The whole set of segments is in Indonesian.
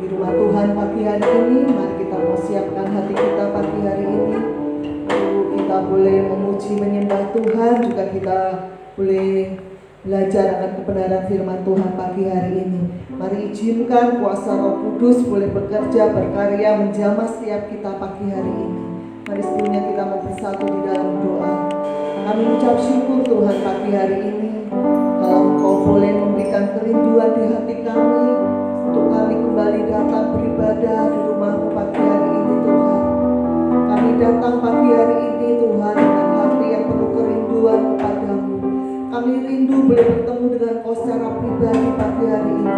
rumah Tuhan pagi hari ini. Mari kita mau siapkan hati kita pagi hari ini. Lalu kita boleh memuji menyembah Tuhan, juga kita boleh belajar akan kebenaran firman Tuhan pagi hari ini. Mari izinkan kuasa Roh Kudus boleh bekerja, berkarya, menjamah setiap kita pagi hari ini. Mari sebelumnya kita mau bersatu di dalam doa. Kami ucap syukur Tuhan pagi hari ini, kalau Engkau boleh memberikan kerinduan di hati kami, untuk kami kembali datang beribadah di rumah-Mu pagi hari ini Tuhan. Kami datang pagi hari ini Tuhan dengan hati yang penuh kerinduan kepadamu. Kami rindu boleh bertemu dengan Kau secara pribadi pagi hari ini.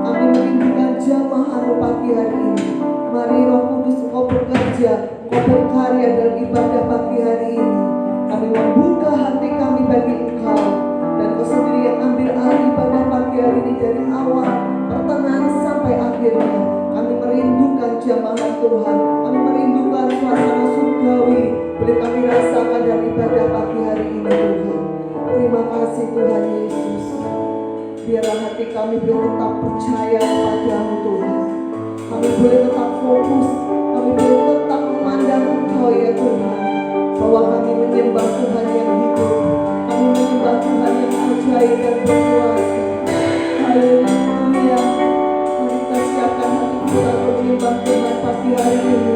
Kami merindukan jamaah-Mu pagi hari ini. Mari Roh Kudus Engkau bekerja, Engkau berkarya dalam ibadah pagi hari ini. Kami membuka hati kami bagi Engkau, dan Kau sendiri yang ambil alih pada pagi hari ini dari awal, pertengahan sampai akhirnya. Kami merindukan jamaah Tuhan, kami merindukan suasana surgawi boleh kami rasakan dalam ibadah pagi hari ini Tuhan. Terima kasih Tuhan Yesus. Biarlah hati kami boleh tetap percaya kepadamu Tuhan. Kami boleh tetap fokus, kami boleh tetap memandang Engkau ya Tuhan, bahwa kami menyembah Tuhan yang hidup, kami menyembah Tuhan yang ajaib dan berkuasa. Haleluya. Mari kita siapkan hati kita untuk menyembah Tuhan pagi hari ini.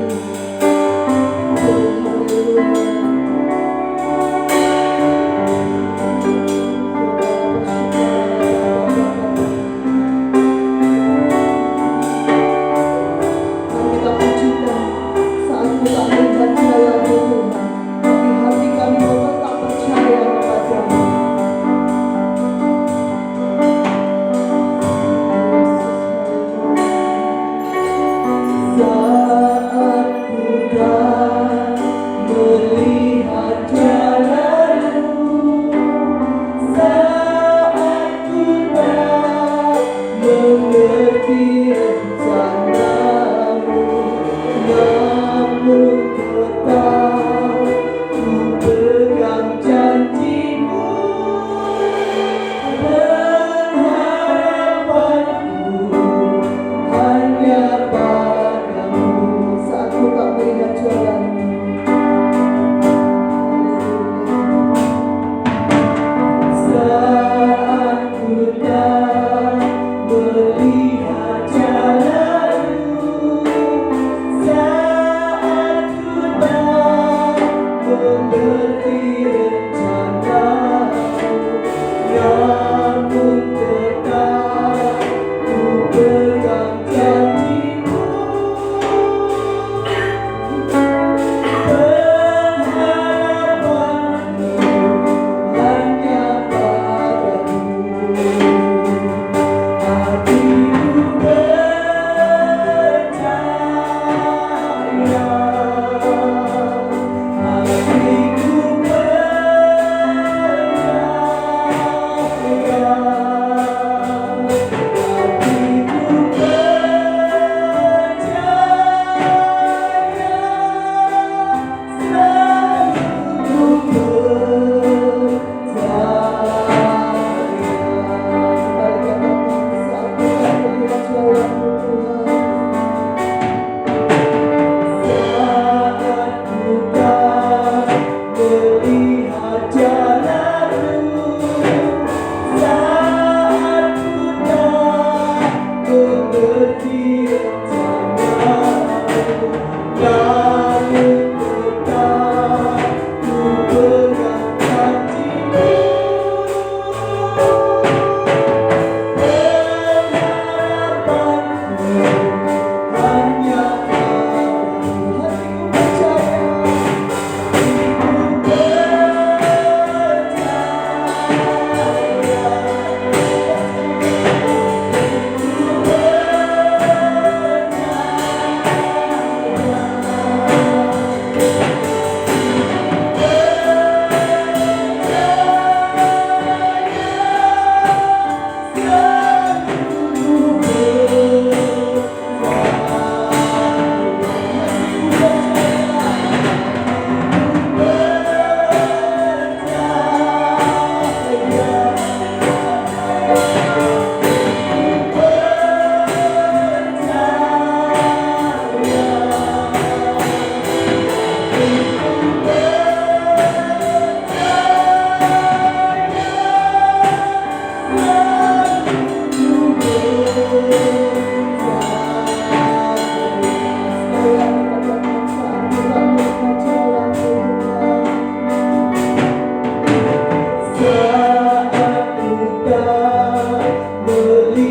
Haleluya.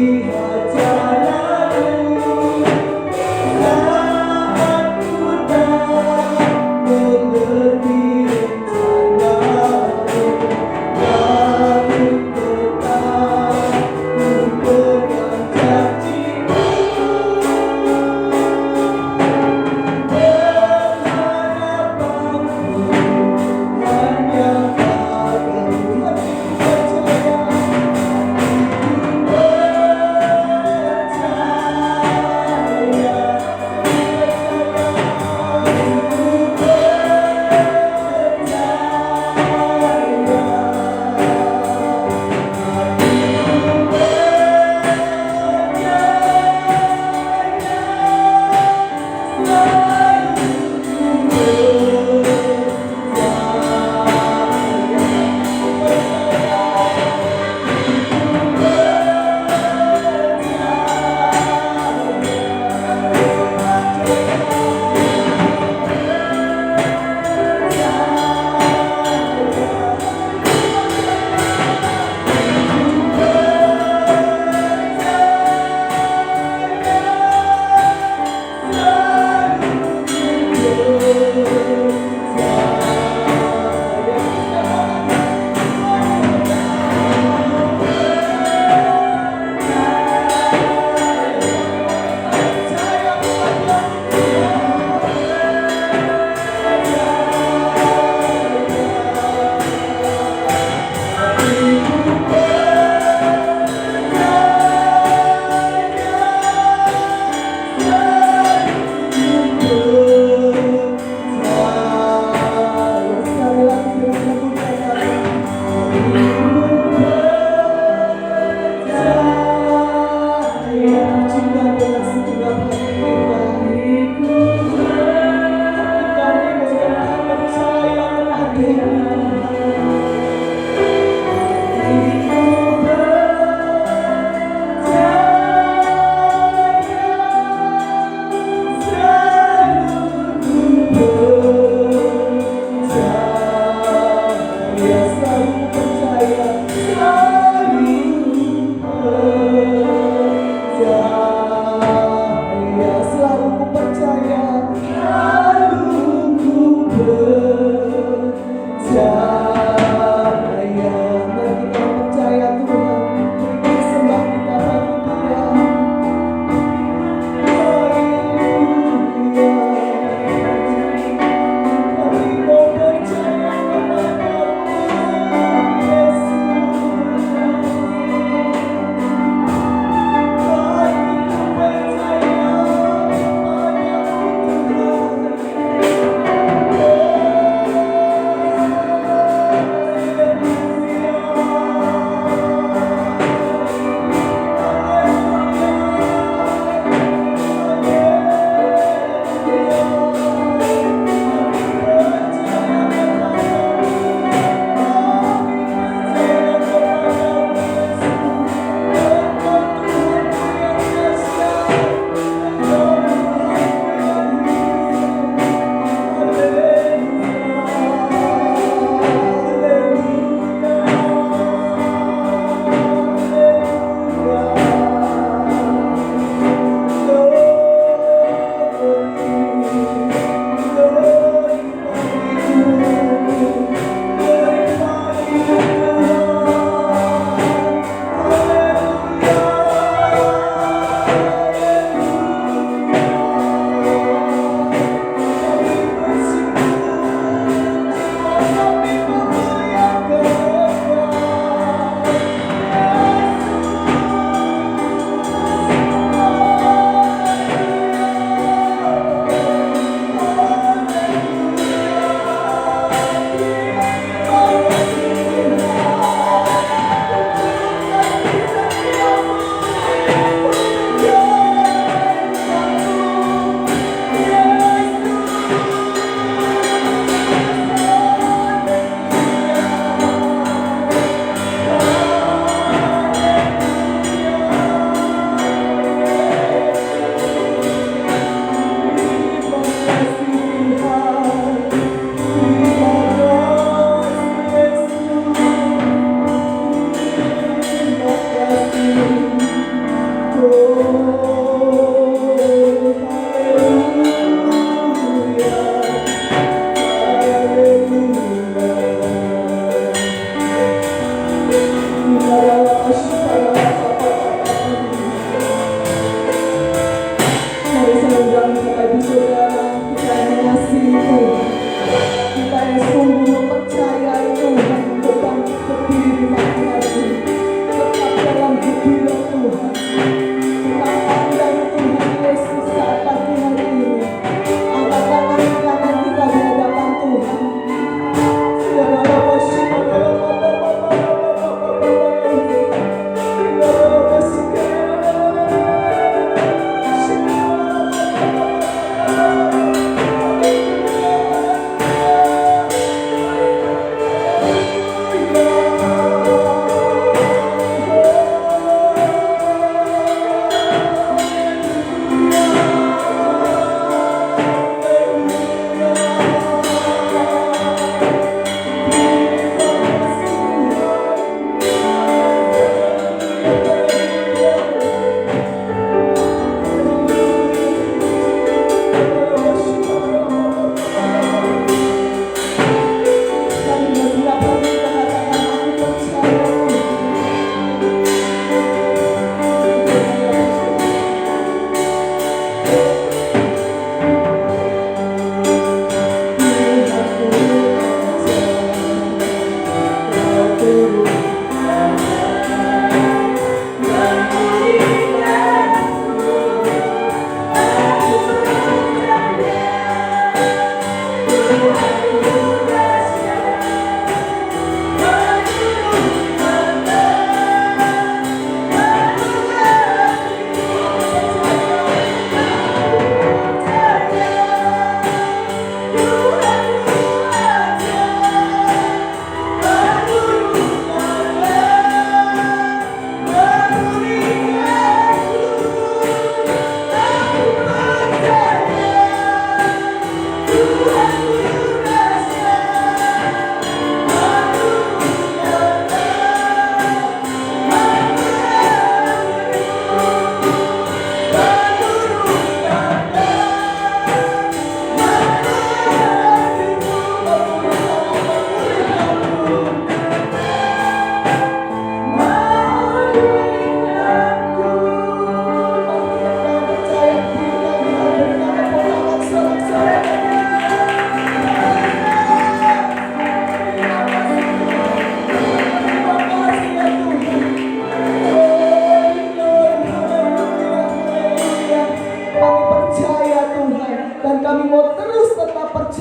lihat jalanmu saat ku tak mengerti rencanamu. Namun tetap ku pegang janjimu, berhadapanku hanya padamu. Hatiku percaya, hatiku percaya.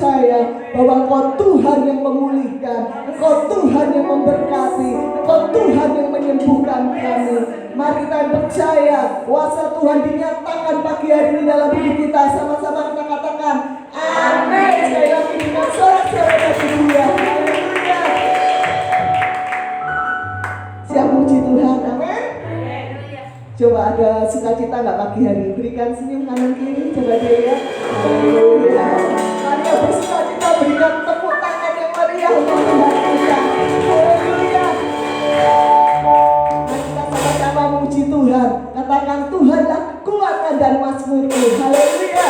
percaya bahwa Engkau Tuhan yang memulihkan, Engkau Tuhan yang memberkati, Engkau Tuhan yang menyembuhkan kami. Mari kita percaya kuasa Tuhan dinyatakan pagi hari ini dalam hidup kita. Sama-sama kita katakan amin. Sekali lagi dengan sorak-sorai haleluya. Haleluya. Siap puji Tuhan, amin. Coba ada sukacita nggak pagi hari? Berikan senyum kanan kiri, coba deh ya. Haleluya. Mari kita bersukacita, berikan tepuk tangan yang meriah untuk Tuhan kita. Haleluya. Mari kita sama-sama memuji Tuhan. Katakan Tuhanlah kekuatan dan mazmurku. Haleluya.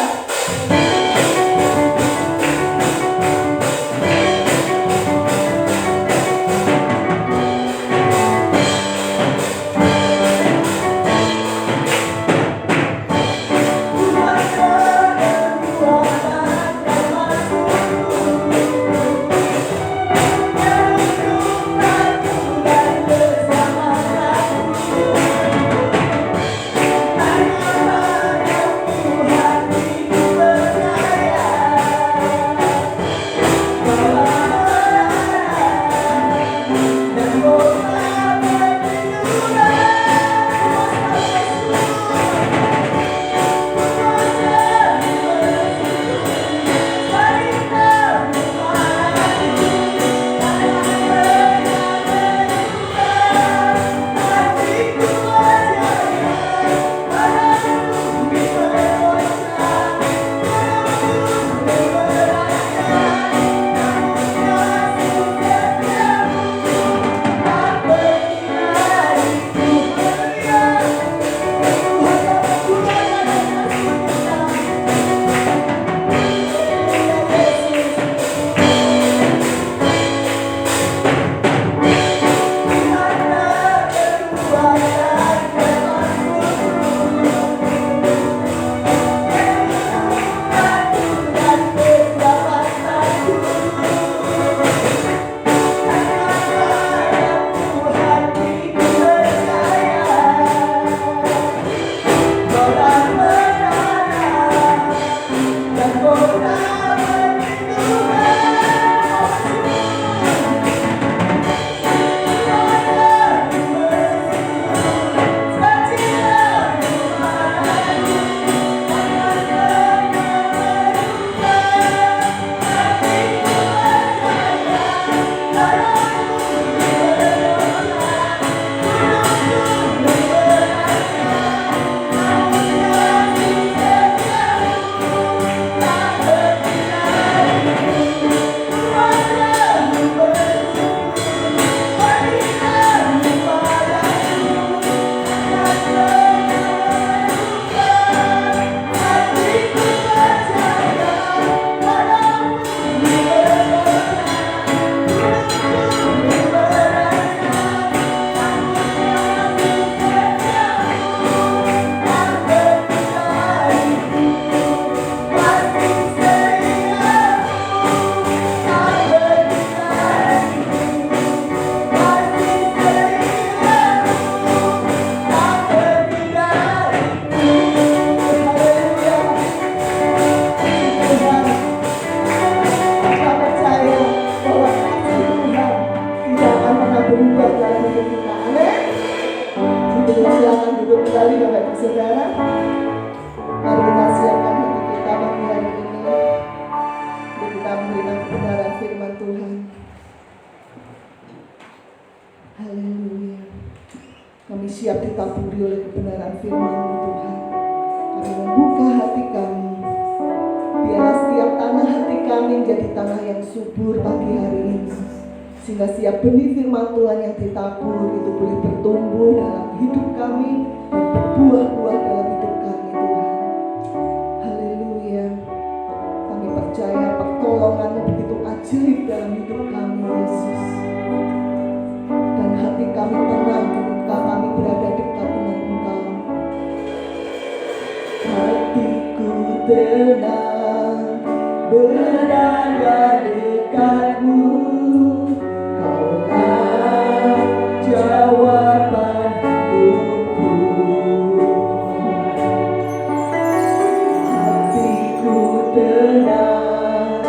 Siap ditaburi oleh kebenaran firman-Mu Tuhan. Kami membuka hati kami. Biarlah setiap tanah hati kami menjadi tanah yang subur pagi hari ini. Sehingga setiap benih firman Tuhan yang ditabur itu boleh bertumbuh dalam hidup kami dan berbuah-buah dalam hidup kami Tuhan. Haleluya. Kami percaya pertolongan-Mu begitu ajaib dalam hidup kami Yesus. Dan hati kami tenang ketika kami berada dekat dengan Engkau. Hatiku tenang berada dekat-Mu. Kaulah jawaban hidupku. Hatiku tenang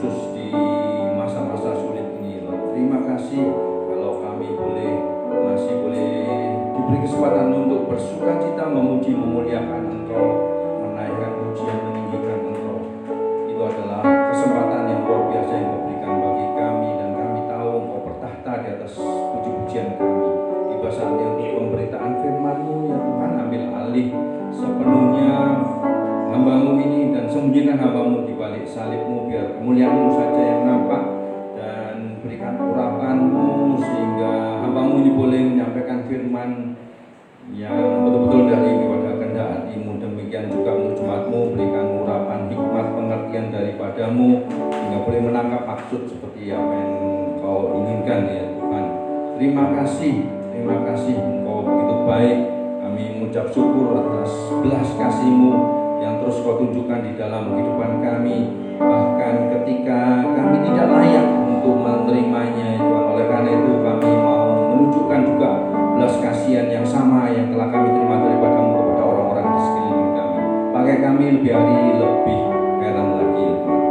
khusus di masa-masa sulit ini, Lord. Terima kasih kalau kami masih boleh diberi kesempatan untuk bersuka cita, memuji, memuliakan Engkau, menaikkan pujian, meninggikan Engkau. Itu adalah kesempatan yang luar biasa yang Kau berikan bagi kami, dan kami tahu Engkau bertahta di atas puji-pujian kami. Tiba saatnya untuk pemberitaan firman-Mu, ya Tuhan. Ambil alih sepenuhnya hamba-Mu ini dan sembunyikan hamba-Mu di balik salib-Mu, biar kemuliaan-Mu saja yang nampak, dan berikan urapan-Mu sehingga hamba-Mu ini boleh menyampaikan firman yang betul-betul dari kepada kehendak hati-Mu. Demikian juga untuk jemaat-Mu, berikan urapan hikmat pengertian daripadamu sehingga boleh menangkap maksud seperti apa yang Kau inginkan, ya Tuhan. Terima kasih Engkau begitu baik. Kami mengucap syukur atas belas kasih-Mu yang terus Kau tunjukkan di dalam kehidupan kami, bahkan ketika kami tidak layak untuk menerimanya, Tuhan. Oleh karena itu kami mau menunjukkan juga belas kasihan yang sama yang telah kami terima daripada-Mu kepada orang-orang di sekeliling kami. Pakai kami lebih hari lebih heran lagi, ya Tuhan.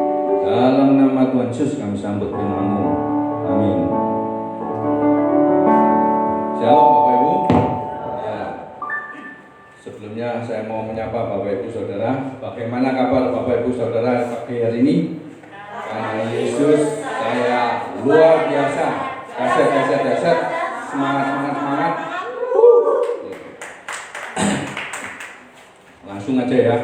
Dalam nama Tuhan Yesus kami sambut firman-Mu. Amin. Shalom Bapak Ibu. Ya. Sebelumnya saya mau menyapa Bapak Ibu Saudara. Bagaimana kabar Bapak Ibu Saudara pagi hari ini? Karena Yesus saya luar biasa. Dasyat. Semangat. Langsung aja ya.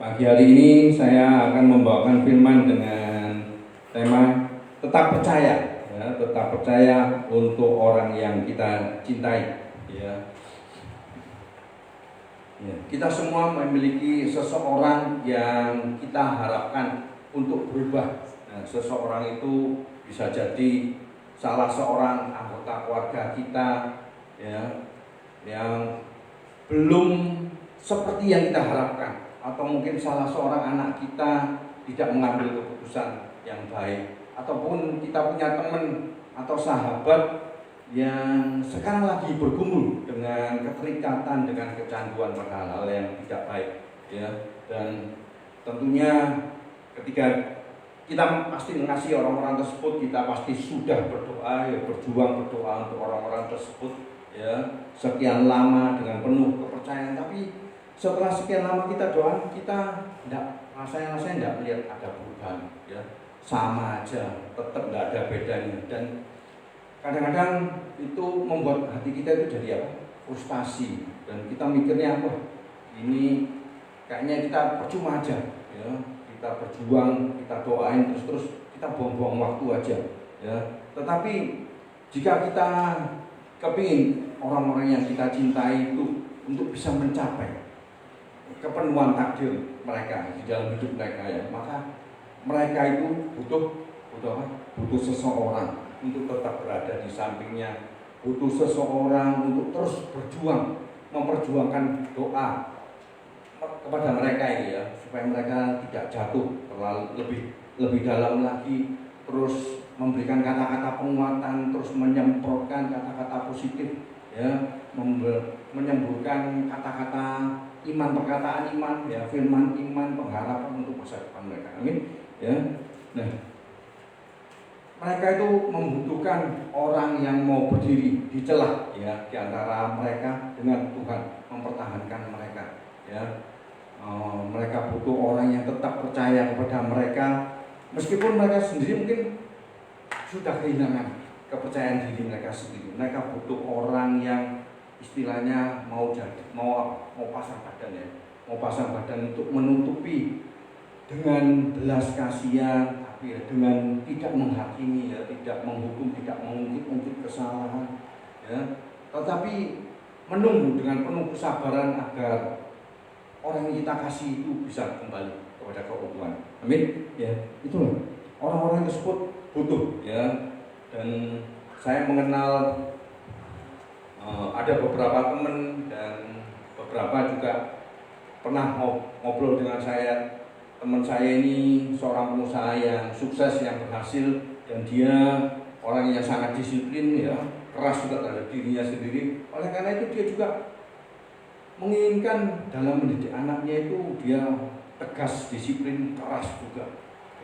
Pagi hari ini saya akan membawakan firman dengan tema tetap percaya. Ya, tetap percaya untuk orang yang kita cintai. Ya. Kita semua memiliki seseorang yang kita harapkan untuk berubah. Nah, seseorang itu bisa jadi salah seorang anggota keluarga kita, ya, yang belum seperti yang kita harapkan, atau mungkin salah seorang anak kita tidak mengambil keputusan yang baik, ataupun kita punya teman atau sahabat yang sekarang lagi bergumul dengan keterikatan, dengan kecanduan pada hal-hal yang tidak baik, ya. Dan tentunya ketika kita pasti mengasihi orang-orang tersebut, kita pasti sudah berdoa, ya, berjuang berdoa untuk orang-orang tersebut, ya, sekian lama dengan penuh kepercayaan. Tapi setelah sekian lama kita doa, kita rasanya tidak melihat ada perubahan, ya. Sama aja, tetap tidak ada bedanya. Dan kadang-kadang itu membuat hati kita itu jadi apa? Frustasi. Dan kita mikirnya apa? Ini kayaknya kita percuma aja, ya. Kita berjuang, kita doain terus kita buang-buang waktu aja, ya. Tetapi jika kita kepingin orang-orang yang kita cintai itu untuk bisa mencapai kepenuhan takdir mereka di dalam hidup mereka, ya, maka mereka itu butuh seseorang untuk tetap berada di sampingnya, butuh seseorang untuk terus berjuang, memperjuangkan doa kepada mereka ini, ya, supaya mereka tidak jatuh terlalu lebih dalam lagi, terus memberikan kata-kata penguatan, terus menyemprotkan kata-kata positif, ya, menyembuhkan kata-kata iman, perkataan iman, ya, firman iman, pengharapan untuk masa depan mereka. Amin. Ya. Nah, mereka itu membutuhkan orang yang mau berdiri di celah, ya, di antara mereka dengan Tuhan, mempertahankan mereka, ya. Mereka butuh orang yang tetap percaya kepada mereka, meskipun mereka sendiri mungkin sudah kehilangan kepercayaan diri mereka sendiri. Mereka butuh orang yang istilahnya mau pasang badan, ya, mau pasang badan untuk menutupi dengan belas kasihan, tapi ya dengan tidak menghakimi, ya, tidak menghukum, tidak mengungkit kesalahan, ya, tetapi menunggu dengan penuh kesabaran agar orang yang kita kasih itu bisa kembali kepada keutuhan. Amin. Ya, itulah orang-orang tersebut butuh, ya. Dan saya mengenal ada beberapa teman dan beberapa juga pernah ngobrol dengan saya. Teman saya ini seorang pengusaha yang sukses, yang berhasil, dan dia orang yang sangat disiplin, ya, keras juga terhadap dirinya sendiri. Oleh karena itu dia juga menginginkan dalam mendidik anaknya itu dia tegas, disiplin, keras juga.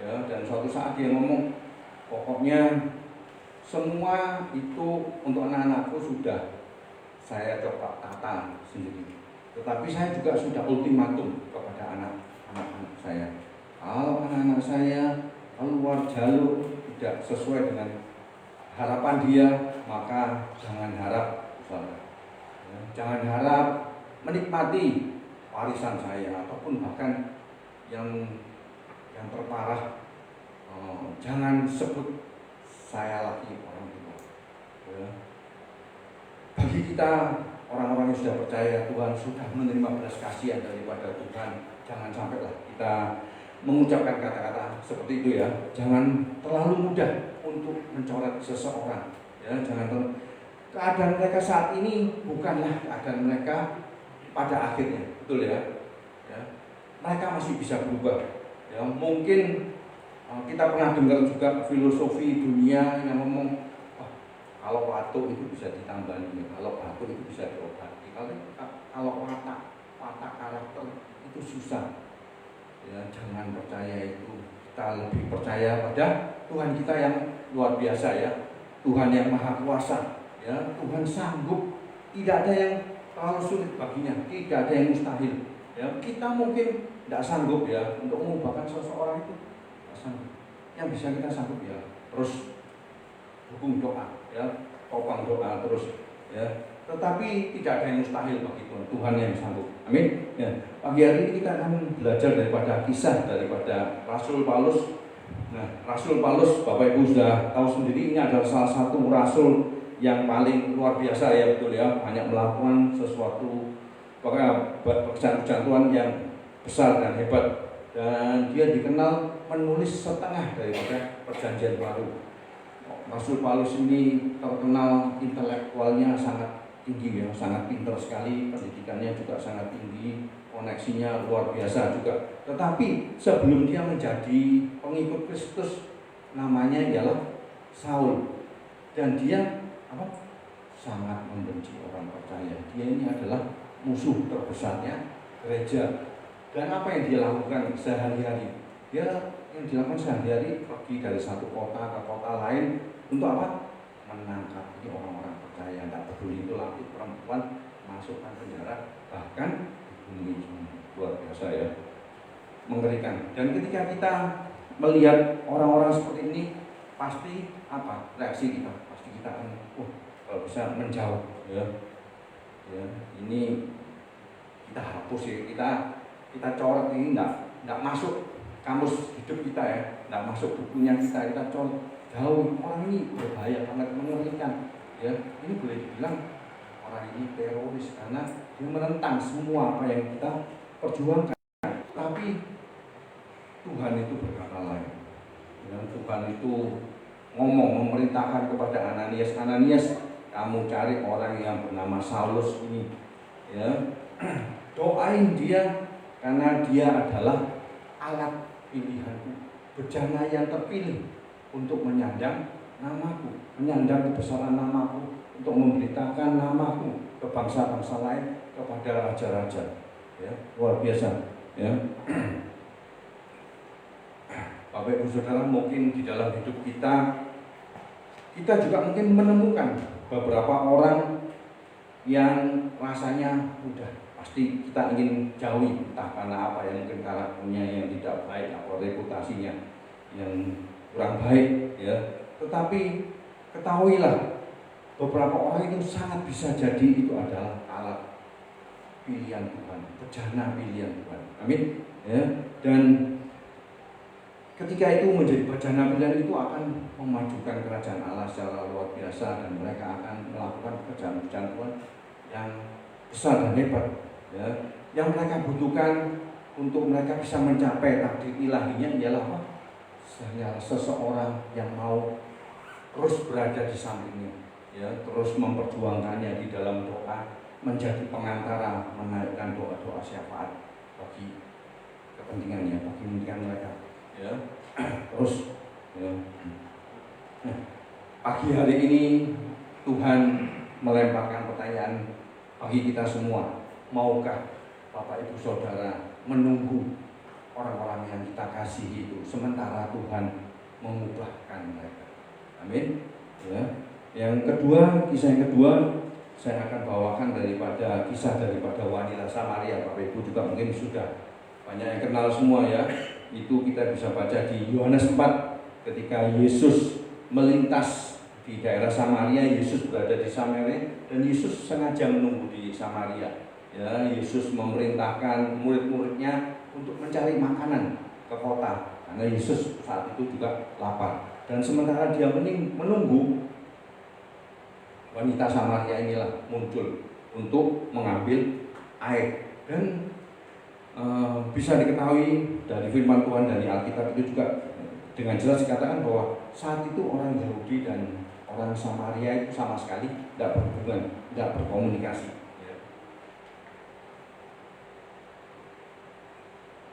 Ya, dan suatu saat dia ngomong, pokoknya semua itu untuk anak-anakku sudah saya coba tata sendiri. Tetapi saya juga sudah ultimatum kepada anak-anak saya. Kalau anak-anak saya keluar jalur tidak sesuai dengan harapan dia, maka jangan harap, ya, jangan harap menikmati warisan saya, ataupun bahkan yang terparah, jangan sebut saya lagi orang tua. Ya. Bagi kita orang-orang yang sudah percaya Tuhan, sudah menerima belas kasihan daripada Tuhan, jangan sampailah kita mengucapkan kata-kata seperti itu ya. Jangan terlalu mudah untuk mencoret seseorang. Ya, keadaan mereka saat ini bukanlah keadaan mereka pada akhirnya, betul ya. Ya. Mereka masih bisa berubah. Ya, mungkin kita pernah dengar juga filosofi dunia yang ngomong, kalau watuk itu bisa ditambahin, kalau batuk itu bisa diobati, kalau watak karakter itu susah. Ya, jangan percaya itu. Kita lebih percaya pada Tuhan kita yang luar biasa ya, Tuhan yang maha kuasa. Ya, Tuhan sanggup, tidak ada yang terlalu sulit baginya, tidak ada yang mustahil. Ya, kita mungkin tidak sanggup ya untuk mengubahkan seseorang itu, tidak sanggup. Yang bisa kita sanggup ya terus dukung doa, ya, topang doa terus, ya. Tetapi tidak ada yang mustahil bagi Tuhan. Tuhan yang sanggup. Amin. Ya. Pagi hari ini kita akan belajar daripada kisah daripada Rasul Paulus. Nah, Rasul Paulus, Bapak Ibu sudah tahu sendiri, ini adalah salah satu rasul yang paling luar biasa ya, betul ya. Banyak melakukan sesuatu pekerjaan Tuhan yang besar dan hebat. Dan dia dikenal menulis setengah daripada perjanjian baru. Rasul Paulus ini terkenal intelektualnya sangat tinggi ya, sangat pintar sekali, pendidikannya juga sangat tinggi, koneksinya luar biasa juga. Tetapi sebelum dia menjadi pengikut Kristus, namanya ialah Saul, dan dia sangat membenci orang percaya. Dia ini adalah musuh terbesarnya gereja. Dan apa yang dia lakukan sehari-hari? Dia yang dilakukan sehari-hari pergi dari satu kota ke kota lain untuk apa? Menangkapi orang-orang percaya, tidak peduli itu laki perempuan, masukkan penjara, bahkan dibunuh. Luar biasa ya, mengerikan. Dan ketika kita melihat orang-orang seperti ini, pasti apa reaksi kita? Pasti kita akan, kalau bisa menjauh ya. Ya, ini kita hapus ya, kita coret ini, enggak masuk kamus hidup kita ya, enggak masuk bukunya kita coret. Jauh, orang ini berbahaya banget, mengerikan ya. Ini boleh dibilang orang ini teroris karena dia menentang semua apa yang kita perjuangkan. Tapi Tuhan itu berkata lain ya. Tuhan itu ngomong, memerintahkan kepada Ananias, kamu cari orang yang bernama Saulus ini ya. Doain dia karena dia adalah alat pilihanku, bejana yang terpilih untuk menyandang namaku, menyandang kebesaran namaku, untuk memberitakan namaku ke bangsa-bangsa lain, kepada raja-raja. Ya, luar biasa. Ya. Bapak Ibu Saudara, mungkin di dalam hidup kita juga mungkin menemukan beberapa orang yang rasanya udah pasti kita ingin jauhi, entah karena apa ya, mungkin karakternya yang tidak baik atau reputasinya yang kurang baik ya. Tetapi ketahuilah, beberapa orang itu sangat bisa jadi itu adalah alat pilihan Tuhan, bejana pilihan Tuhan. Amin ya. Dan ketika itu menjadi bejana pilihan itu akan memajukan kerajaan Allah secara luar biasa, dan mereka akan melakukan pekerjaan-pekerjaan Tuhan yang besar dan hebat ya. Yang mereka butuhkan untuk mereka bisa mencapai takdir ilahinya ialah apa? Seseorang yang mau terus berada di sampingnya ya, terus memperjuangkannya di dalam doa, menjadi pengantara, menaikkan doa-doa syafaat bagi kepentingannya, bagi kepentingan mereka ya. Terus ya. Nah, pagi hari ini Tuhan melemparkan pertanyaan bagi kita semua. Maukah Bapak Ibu Saudara menunggu orang-orang yang kita kasihi itu, sementara Tuhan mengubahkan mereka. Amin. Ya. Yang kedua, kisah yang kedua saya akan bawakan kisah daripada wanita Samaria. Bapak Ibu juga mungkin sudah banyak yang kenal semua ya. Itu kita bisa baca di Yohanes 4 ketika Yesus melintas di daerah Samaria. Yesus berada di Samaria dan Yesus sengaja menunggu di Samaria. Ya, Yesus memerintahkan murid-muridnya untuk mencari makanan ke kota karena Yesus saat itu juga lapar. Dan sementara dia menunggu, wanita Samaria inilah muncul untuk mengambil air. Dan bisa diketahui dari firman Tuhan dari Alkitab itu juga dengan jelas dikatakan bahwa saat itu orang Yahudi dan orang Samaria itu sama sekali tidak berhubungan, tidak berkomunikasi.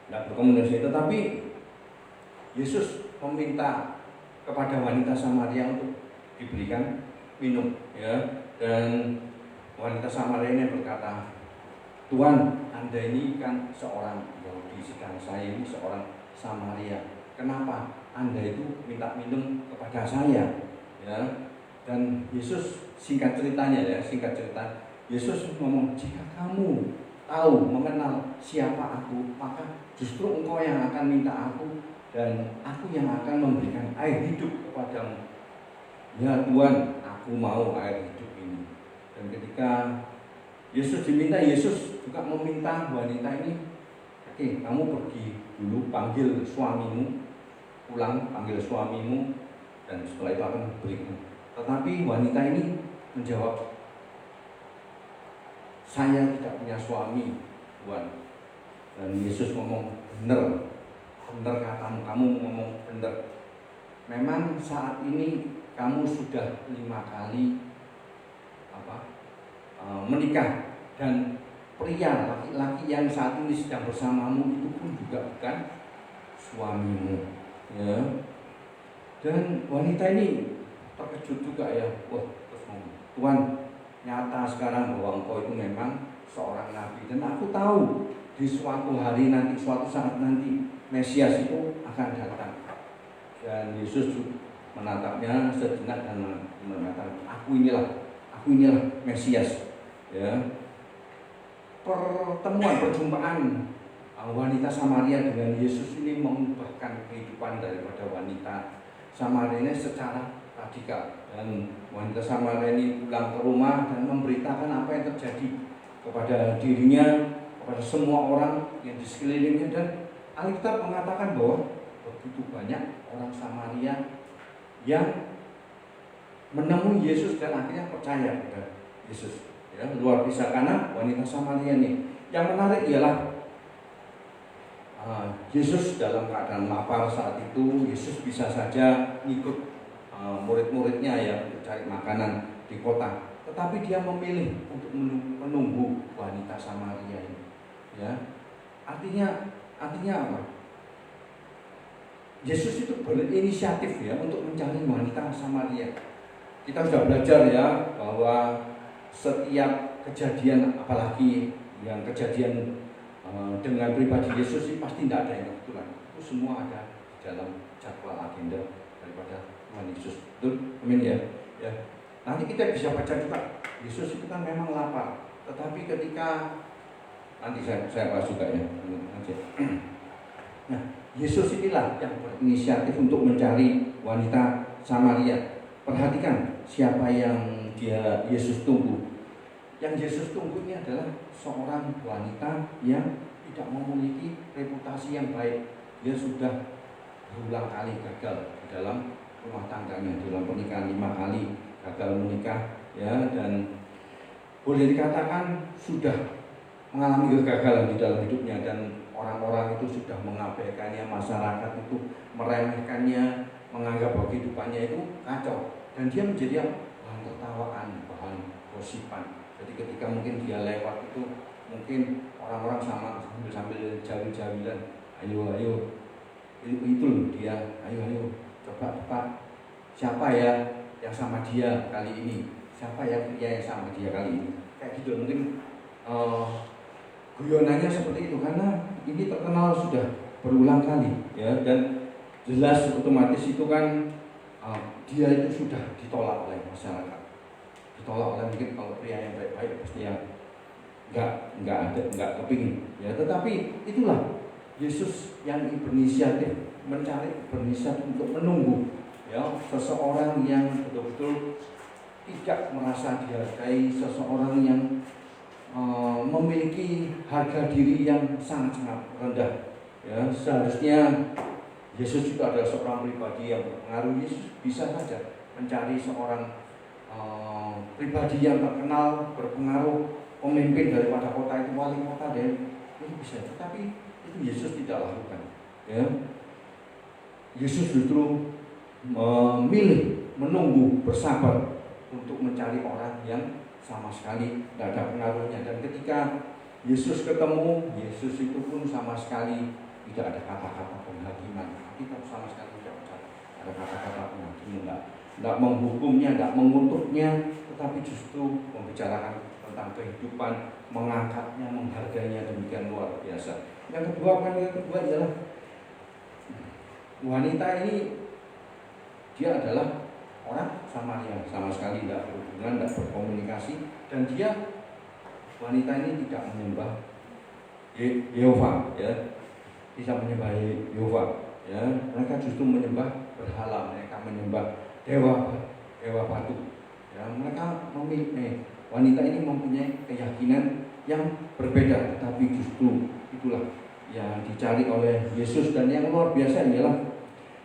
Tidak berkomunikasi, tetapi Yesus meminta kepada wanita Samaria untuk diberikan minum, ya. Dan wanita Samaria ini berkata, Tuhan, Anda ini kan seorang Yahudi, sedang saya ini seorang Samaria. Kenapa Anda itu minta minum kepada saya? Ya. Dan Yesus singkat cerita, Yesus ngomong, jika kamu tahu mengenal siapa aku, maka justru engkau yang akan minta aku dan aku yang akan memberikan air hidup kepadamu. Ya Tuhan, aku mau air hidup ini. Dan ketika Yesus diminta, Yesus juga meminta wanita ini, oke, kamu pergi dulu, panggil suamimu, pulang panggil suamimu, dan setelah itu akan berikan. Tetapi wanita ini menjawab, saya tidak punya suami, Tuhan. Dan Yesus ngomong, benar katamu, kamu ngomong benar. Memang saat ini kamu sudah 5 kali menikah, dan pria laki-laki yang saat ini sedang bersamamu itu pun juga bukan suamimu, ya. Dan wanita ini terkejut juga ya, terus ngomong, Tuhan, nyata sekarang bahwa engkau itu memang seorang nabi, dan aku tahu di suatu hari nanti, suatu saat nanti Mesias itu akan datang. Dan Yesus menatapnya sejenak dan mengatakan, aku inilah Mesias. Ya. Perjumpaan wanita Samaria dengan Yesus ini mengubahkan kehidupan daripada wanita Samaria ini secara radikal. Dan wanita Samaria ini pulang ke rumah dan memberitakan apa yang terjadi kepada dirinya, kepada semua orang yang di sekelilingnya. Dan Alkitab mengatakan bahwa begitu banyak orang Samaria yang menemui Yesus dan akhirnya percaya kepada Yesus. Ya, luar biasa karena wanita Samaria ini. Yang menarik ialah Yesus dalam keadaan lapar saat itu, Yesus bisa saja ngikut murid-muridnya ya untuk cari makanan di kota. Tetapi dia memilih untuk menunggu wanita Samaria ini. Ya, artinya apa? Yesus itu berinisiatif ya untuk mencari wanita Samaria. Kita sudah belajar ya bahwa setiap kejadian, apalagi yang kejadian dengan pribadi Yesus ini pasti tidak ada yang kebetulan. Itu semua ada di dalam jadwal agenda daripada Tuhan Yesus. Betul? Amin ya. Ya. Nanti kita bisa baca juga. Yesus itu kan memang lapar, tetapi ketika nanti saya bahas juga ya. Nah, Yesus inilah yang berinisiatif untuk mencari wanita Samaria. Perhatikan siapa yang Yesus tunggu. Yang Yesus tunggu ini adalah seorang wanita yang tidak memiliki reputasi yang baik. Dia sudah berulang kali gagal di dalam rumah tangganya, dalam pernikahan 5 kali gagal menikah, ya, dan boleh dikatakan sudah mengalami kegagalan di dalam hidupnya, dan orang-orang itu sudah mengabaikannya, masyarakat itu meremehkannya, menganggap bahwa kehidupannya itu kacau, dan dia menjadi bahan tertawaan, bahan gosipan. Jadi ketika mungkin dia lewat itu, mungkin orang-orang sambil jawil-jawilan, ayo, itu loh dia, ayo, coba Pak, siapa ya yang sama dia kali ini? Siapa ya yang sama dia kali ini? Kayak gitu mungkin guyonannya seperti itu, karena ini terkenal sudah berulang kali ya, dan jelas otomatis itu kan dia itu sudah ditolak oleh masyarakat, ditolak oleh mungkin kalau pria yang baik-baik pasti yang nggak kepingin ya, tetapi itulah Yesus yang berinisiatif untuk menunggu ya seseorang yang betul-betul tidak merasa dihargai, seseorang yang memiliki harga diri yang sangat-sangat rendah ya. Seharusnya Yesus itu adalah seorang pribadi yang berpengaruh. Yesus bisa saja mencari seorang pribadi yang terkenal, berpengaruh, pemimpin daripada kota itu, wali kota, dan itu bisa. Tetapi itu Yesus tidak lakukan ya. Yesus justru memilih, menunggu, bersabar untuk mencari orang yang sama sekali tidak ada pengaruhnya. Dan ketika Yesus ketemu, Yesus itu pun sama sekali tidak ada kata-kata penghakiman. Kita sama sekali tidak ada kata-kata penghakiman, tidak menghukumnya, tidak mengutuknya, tetapi justru membicarakan tentang kehidupan, mengangkatnya, menghargainya demikian luar biasa. Yang kedua adalah wanita ini, dia adalah orang Samaria, sama sekali tidak berhubungan, tidak berkomunikasi, dan dia, wanita ini tidak menyembah Yehova ya, tidak menyembah Yehova ya. Mereka justru menyembah berhala, mereka menyembah dewa batu ya. Mereka wanita ini mempunyai keyakinan yang berbeda, tetapi justru itulah yang dicari oleh Yesus. Dan yang luar biasa ialah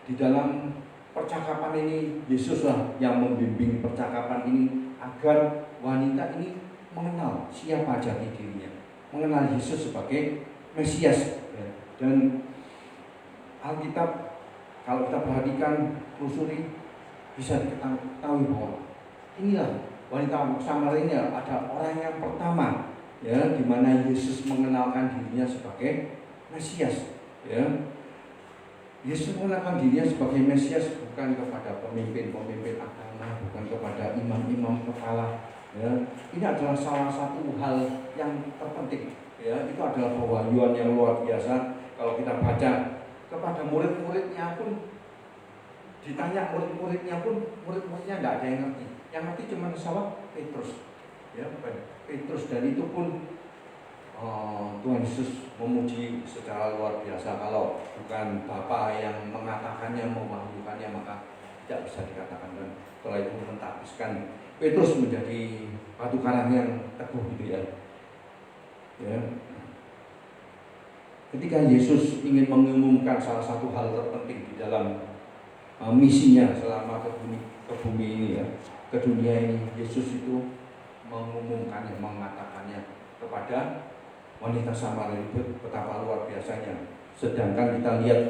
di dalam percakapan ini, Yesuslah yang membimbing percakapan ini agar wanita ini mengenal siapa jati dirinya, mengenal Yesus sebagai Mesias ya. Dan Alkitab kalau kita perhatikan, telusuri, bisa diketahui bahwa inilah wanita Samaria ini ada orang yang pertama ya, di mana Yesus mengenalkan dirinya sebagai Mesias ya. Yesus mengenalkan dirinya sebagai Mesias bukan kepada pemimpin-pemimpin agama, bukan kepada imam-imam kepala ya. Ini adalah salah satu hal yang terpenting ya. Itu adalah pewahyuan yang luar biasa. Kalau kita baca kepada murid-muridnya pun, ditanya murid-muridnya pun, murid-muridnya tidak ada yang ngerti. Yang ngerti cuma siapa? Petrus ya, Petrus. Dan itu pun Tuhan Yesus memuji secara luar biasa. Kalau bukan Bapa yang mengatakannya, memahyukannya, maka tidak bisa dikatakan. Dan setelah itu mentapsirkan Petrus menjadi batu karang yang teguh gitu ya. Ketika Yesus ingin mengumumkan salah satu hal terpenting di dalam misinya selama ke bumi ini ya, ke dunia ini, Yesus itu mengumumkannya, mengatakannya kepada wanita Samaria. Betapa luar biasanya. Sedangkan kita lihat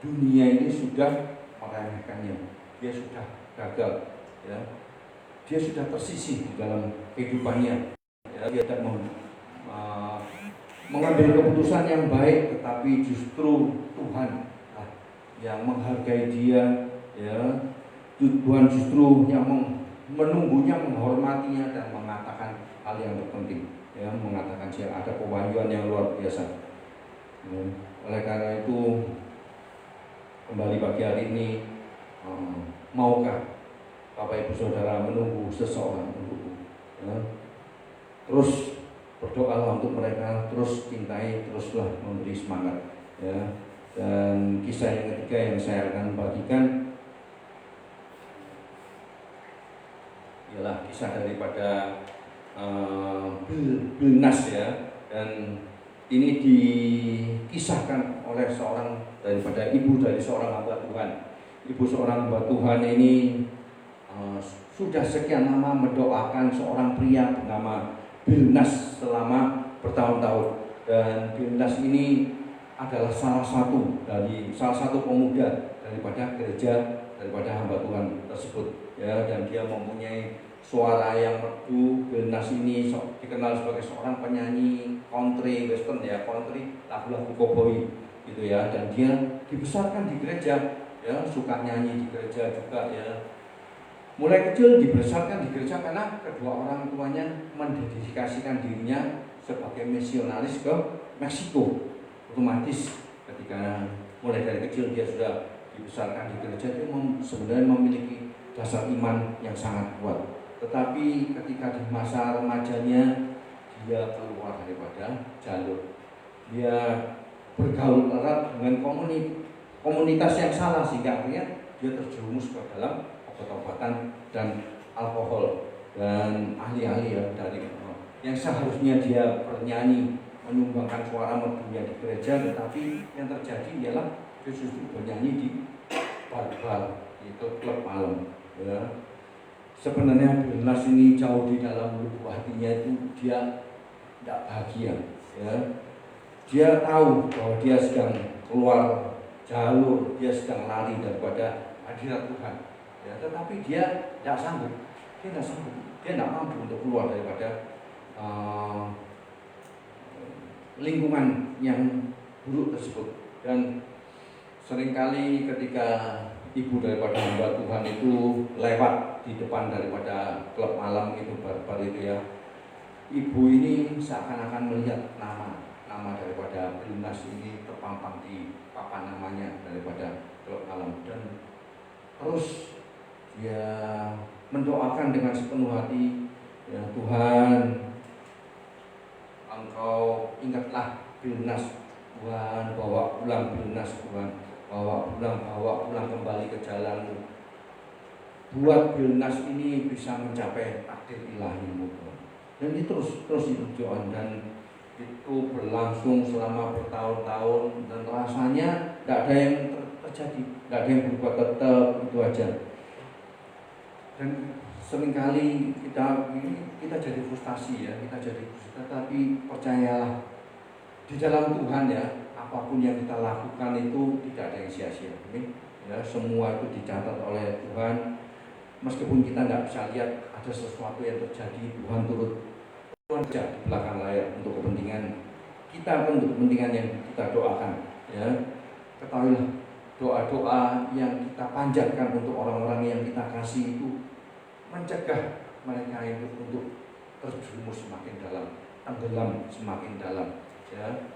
dunia ini sudah meremehkannya, dia sudah gagal ya, dia sudah tersisih di dalam kehidupannya ya. Dia tidak mengambil keputusan yang baik, tetapi justru Tuhan yang menghargai dia ya. Tuhan justru yang menunggunya, menghormatinya, dan mengatakan hal yang terpenting ya, mengatakan ada pewahyuan yang luar biasa ya. Oleh karena itu, kembali pagi hari ini, maukah Bapak Ibu Saudara menunggu seseorang untukmu ya? Terus berdoalah untuk mereka, terus cintai, teruslah memberi semangat ya. Dan kisah yang ketiga yang saya akan bagikan ialah kisah daripada Bilnas ya. Dan ini dikisahkan oleh seorang daripada ibu dari seorang hamba Tuhan. Ibu seorang hamba Tuhan ini sudah sekian lama mendoakan seorang pria bernama Bilnas selama bertahun-tahun. Dan Bilnas ini adalah salah satu pemuda daripada gereja, daripada hamba Tuhan tersebut ya. Dan dia mempunyai suara yang merdu. Bilnas ini dikenal sebagai seorang penyanyi country western ya, country, lagu-lagu cowboy gitu ya. Dan dia dibesarkan di gereja ya, suka nyanyi di gereja juga ya. Mulai kecil dibesarkan di gereja karena kedua orang tuanya mendedikasikan dirinya sebagai misionaris ke Meksiko. Otomatis ketika mulai dari kecil dia sudah dibesarkan di gereja, dia sebenarnya memiliki dasar iman yang sangat kuat. Tetapi ketika di masa remajanya dia keluar daripada jalur, dia bergaul erat dengan komunitas yang salah, sehingga akhirnya dia terjerumus ke dalam obat-obatan dan alkohol dan ahli-ahli dari yang seharusnya dia bernyanyi menyumbangkan suara merdunya di gereja, tetapi yang terjadi ialah dia justru bernyanyi di bar-bar, itu klub malam. Ya. Sebenarnya Bernas ini jauh di dalam lubuk hatinya itu dia tidak bahagia. Ya. Dia tahu bahwa dia sedang keluar jalur, dia sedang lari daripada hadirat Tuhan. Ya, tetapi dia tidak sanggup, dia tidak mampu untuk keluar daripada lingkungan yang buruk tersebut. Dan seringkali ketika ibu daripada hamba Tuhan itu lewat di depan daripada klub malam itu, bar-bar itu ya, ibu ini seakan-akan melihat nama daripada Bernas ini terpampang di papan namanya daripada klub malam, dan terus dia mendoakan dengan sepenuh hati, ya Tuhan, Engkau ingatlah Bernas, Tuhan, bawa pulang Bernas, Tuhan, bawa pulang kembali ke jalanmu, buat Bernas ini bisa mencapai takdir ilahi-Mu, Tuhan. Dan itu terus itu doa, dan itu berlangsung selama bertahun-tahun, dan rasanya tidak ada yang terjadi, tidak ada yang berubah, tetap itu aja. Dan seringkali kita jadi frustasi ya, tetapi percayalah di dalam Tuhan ya, apapun yang kita lakukan itu tidak ada yang sia-sia. Ya, semua itu dicatat oleh Tuhan. Meskipun kita tidak bisa lihat ada sesuatu yang terjadi, Tuhan kerja di belakang layar untuk kepentingan kita, untuk kepentingan yang kita doakan. Ya, ketahuilah doa-doa yang kita panjatkan untuk orang-orang yang kita kasih itu mencegah mereka itu untuk terjerumus semakin dalam, tenggelam semakin dalam. Ya,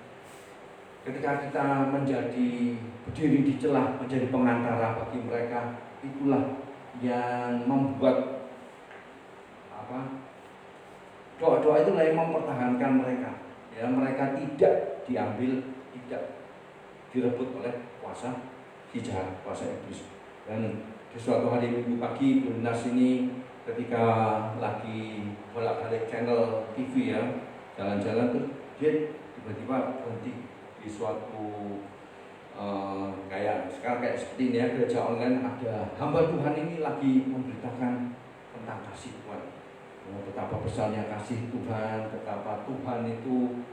ketika kita berdiri di celah, menjadi pengantara bagi mereka, itulah yang membuat doa-doa itulah yang mempertahankan mereka. Ya, mereka tidak diambil, tidak direbut oleh kuasa si jahat, kuasa iblis. Dan di suatu hari Minggu pagi, Bernas ini ketika lagi bolak-balik channel TV ya, jalan-jalan, terus dia tiba-tiba berhenti di suatu kayak seperti ini ya, gereja online. Ada hamba Tuhan ini lagi memberitakan tentang kasih Tuhan, betapa besarnya kasih Tuhan, betapa Tuhan itu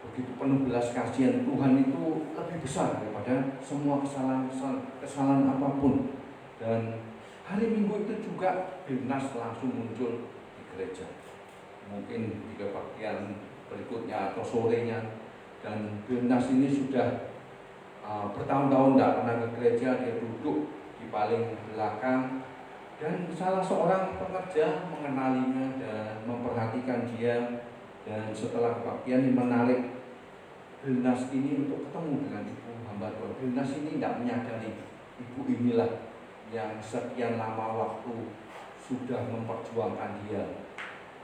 begitu penuh belas kasihan. Tuhan itu lebih besar daripada semua kesalahan apapun. Dan hari Minggu itu juga Bernas langsung muncul di gereja, mungkin di kebaktian berikutnya atau sorenya. Dan Bernas ini sudah bertahun-tahun tidak pernah ke gereja, dia duduk di paling belakang, dan salah seorang pekerja mengenalinya dan memperhatikan dia. Dan setelah kebaktian menarik Bernas ini untuk ketemu dengan ibu hamba Tuhan. Bernas ini tidak menyadari ibu inilah yang sekian lama waktu sudah memperjuangkan dia,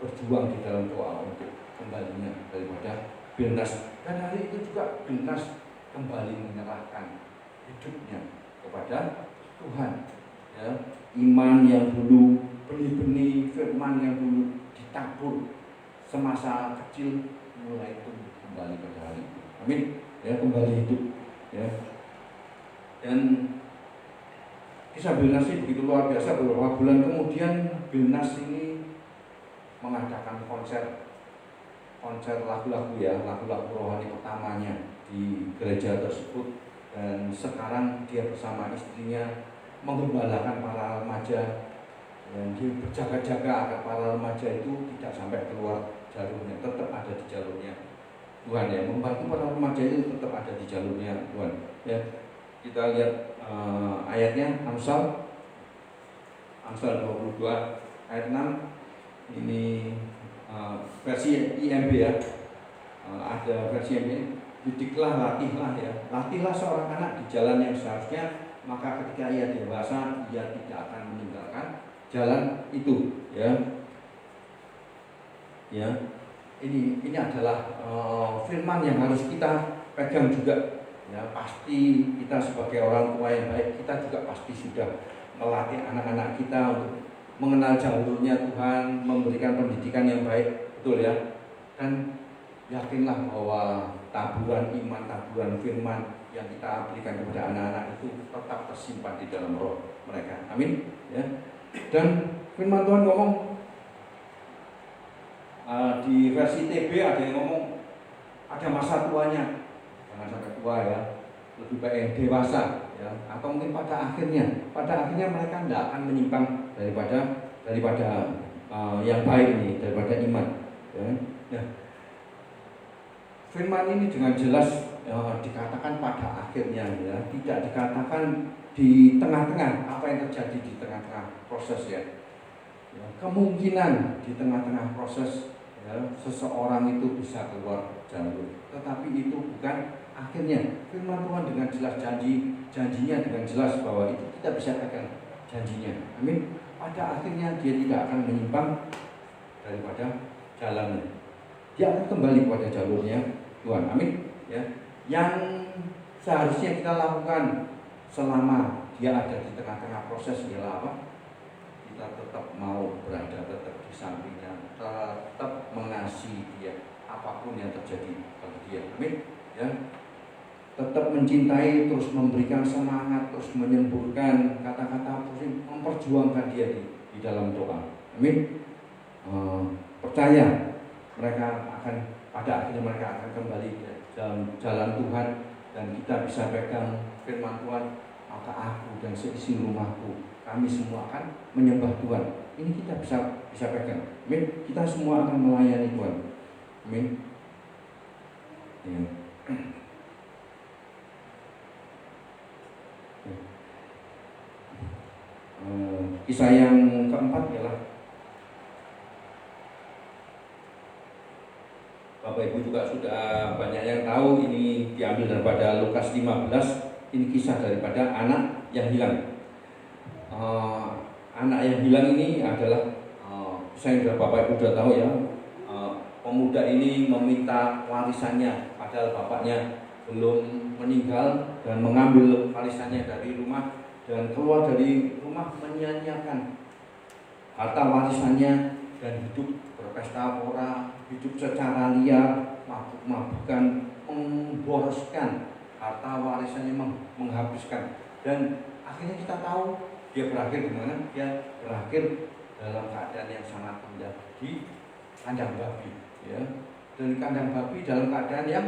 berjuang di dalam doa untuk kembalinya daripada Bernas. Dan hari itu juga Bernas kembali menyerahkan hidupnya kepada Tuhan. Ya, iman yang dulu, benih-benih firman yang dulu ditabur semasa kecil, mulai itu kembali pada hari itu. Amin. Ya, kembali hidup. Ya. Dan kisah Bernas ini begitu luar biasa. Beberapa bulan kemudian Bernas ini mengadakan konser lagu-lagu ya, lagu-lagu rohani pertamanya di gereja tersebut. Dan sekarang dia bersama istrinya menggembalakan para remaja, dan dia berjaga-jaga agar para remaja itu tidak sampai keluar jalurnya, tetap ada di jalurnya Tuhan ya, membantu para remaja itu tetap ada di jalurnya Tuhan ya. Kita lihat ayatnya, Amsal 22 ayat 6. Ini versi IMB ya, ada versi IMB. didiklah, latihlah ya. Latihlah seorang anak di jalan yang seharusnya, maka ketika ia dewasa ia tidak akan meninggalkan jalan itu ya. Ya. Ini adalah firman yang harus kita pegang juga. Ya, pasti kita sebagai orang tua yang baik, kita juga pasti sudah melatih anak-anak kita untuk mengenal jalurnya Tuhan, memberikan pendidikan yang baik, betul ya. Dan yakinlah bahwa taburan iman, taburan firman yang kita berikan kepada anak-anak itu tetap tersimpan di dalam roh mereka. Amin. Ya. Dan firman Tuhan ngomong di versi TB ada yang ngomong ada masa tuanya. Jangan sampai tua ya, lebih baik yang dewasa ya, atau mungkin pada akhirnya mereka tidak akan menyimpang daripada yang baik ini, daripada iman ya. Nah, firman ini dengan jelas dikatakan pada akhirnya ya, tidak dikatakan di tengah-tengah. Apa yang terjadi di tengah-tengah proses ya, kemungkinan di tengah-tengah proses ya, seseorang itu bisa keluar jalur, tetapi itu bukan akhirnya. Firman Tuhan dengan jelas janjinya dengan jelas bahwa itu kita bisa pegang janjinya. Amin. Pada akhirnya dia tidak akan menyimpang daripada jalannya. Dia akan kembali pada jalurnya Tuhan. Amin. Ya. Yang seharusnya kita lakukan selama dia ada di tengah-tengah proses ialah apa? Kita tetap mau berada tetap di sampingnya, tetap mengasihi dia apapun yang terjadi bagi dia. Amin. Ya. Tetap mencintai, terus memberikan semangat, terus menyembuhkan kata-kata, terus memperjuangkan dia di dalam doa. Amin. Percaya mereka akan pada akhirnya mereka akan kembali dalam jalan Tuhan, dan kita bisa pegang firman Tuhan. Maka aku dan seisi rumahku, kami semua akan menyembah Tuhan. Ini kita bisa pegang. Amin. Kita semua akan melayani Tuhan. Amin. Ya. Kisah yang keempat ialah Bapak Ibu juga sudah banyak yang tahu, ini diambil daripada Lukas 15. Ini kisah daripada anak yang hilang. Anak yang hilang ini adalah saya sudah Bapak Ibu sudah tahu ya. Pemuda ini meminta warisannya padahal bapaknya belum meninggal, dan mengambil warisannya dari rumah dan keluar dari rumah menyia-nyiakan harta warisannya dan hidup berpesta pora, hidup secara liar, mabuk-mabukan, memboroskan harta warisannya, menghabiskan. Dan akhirnya kita tahu dia berakhir di mana? Dia berakhir dalam keadaan yang sangat rendah di kandang babi, ya. Dan kandang babi dalam keadaan yang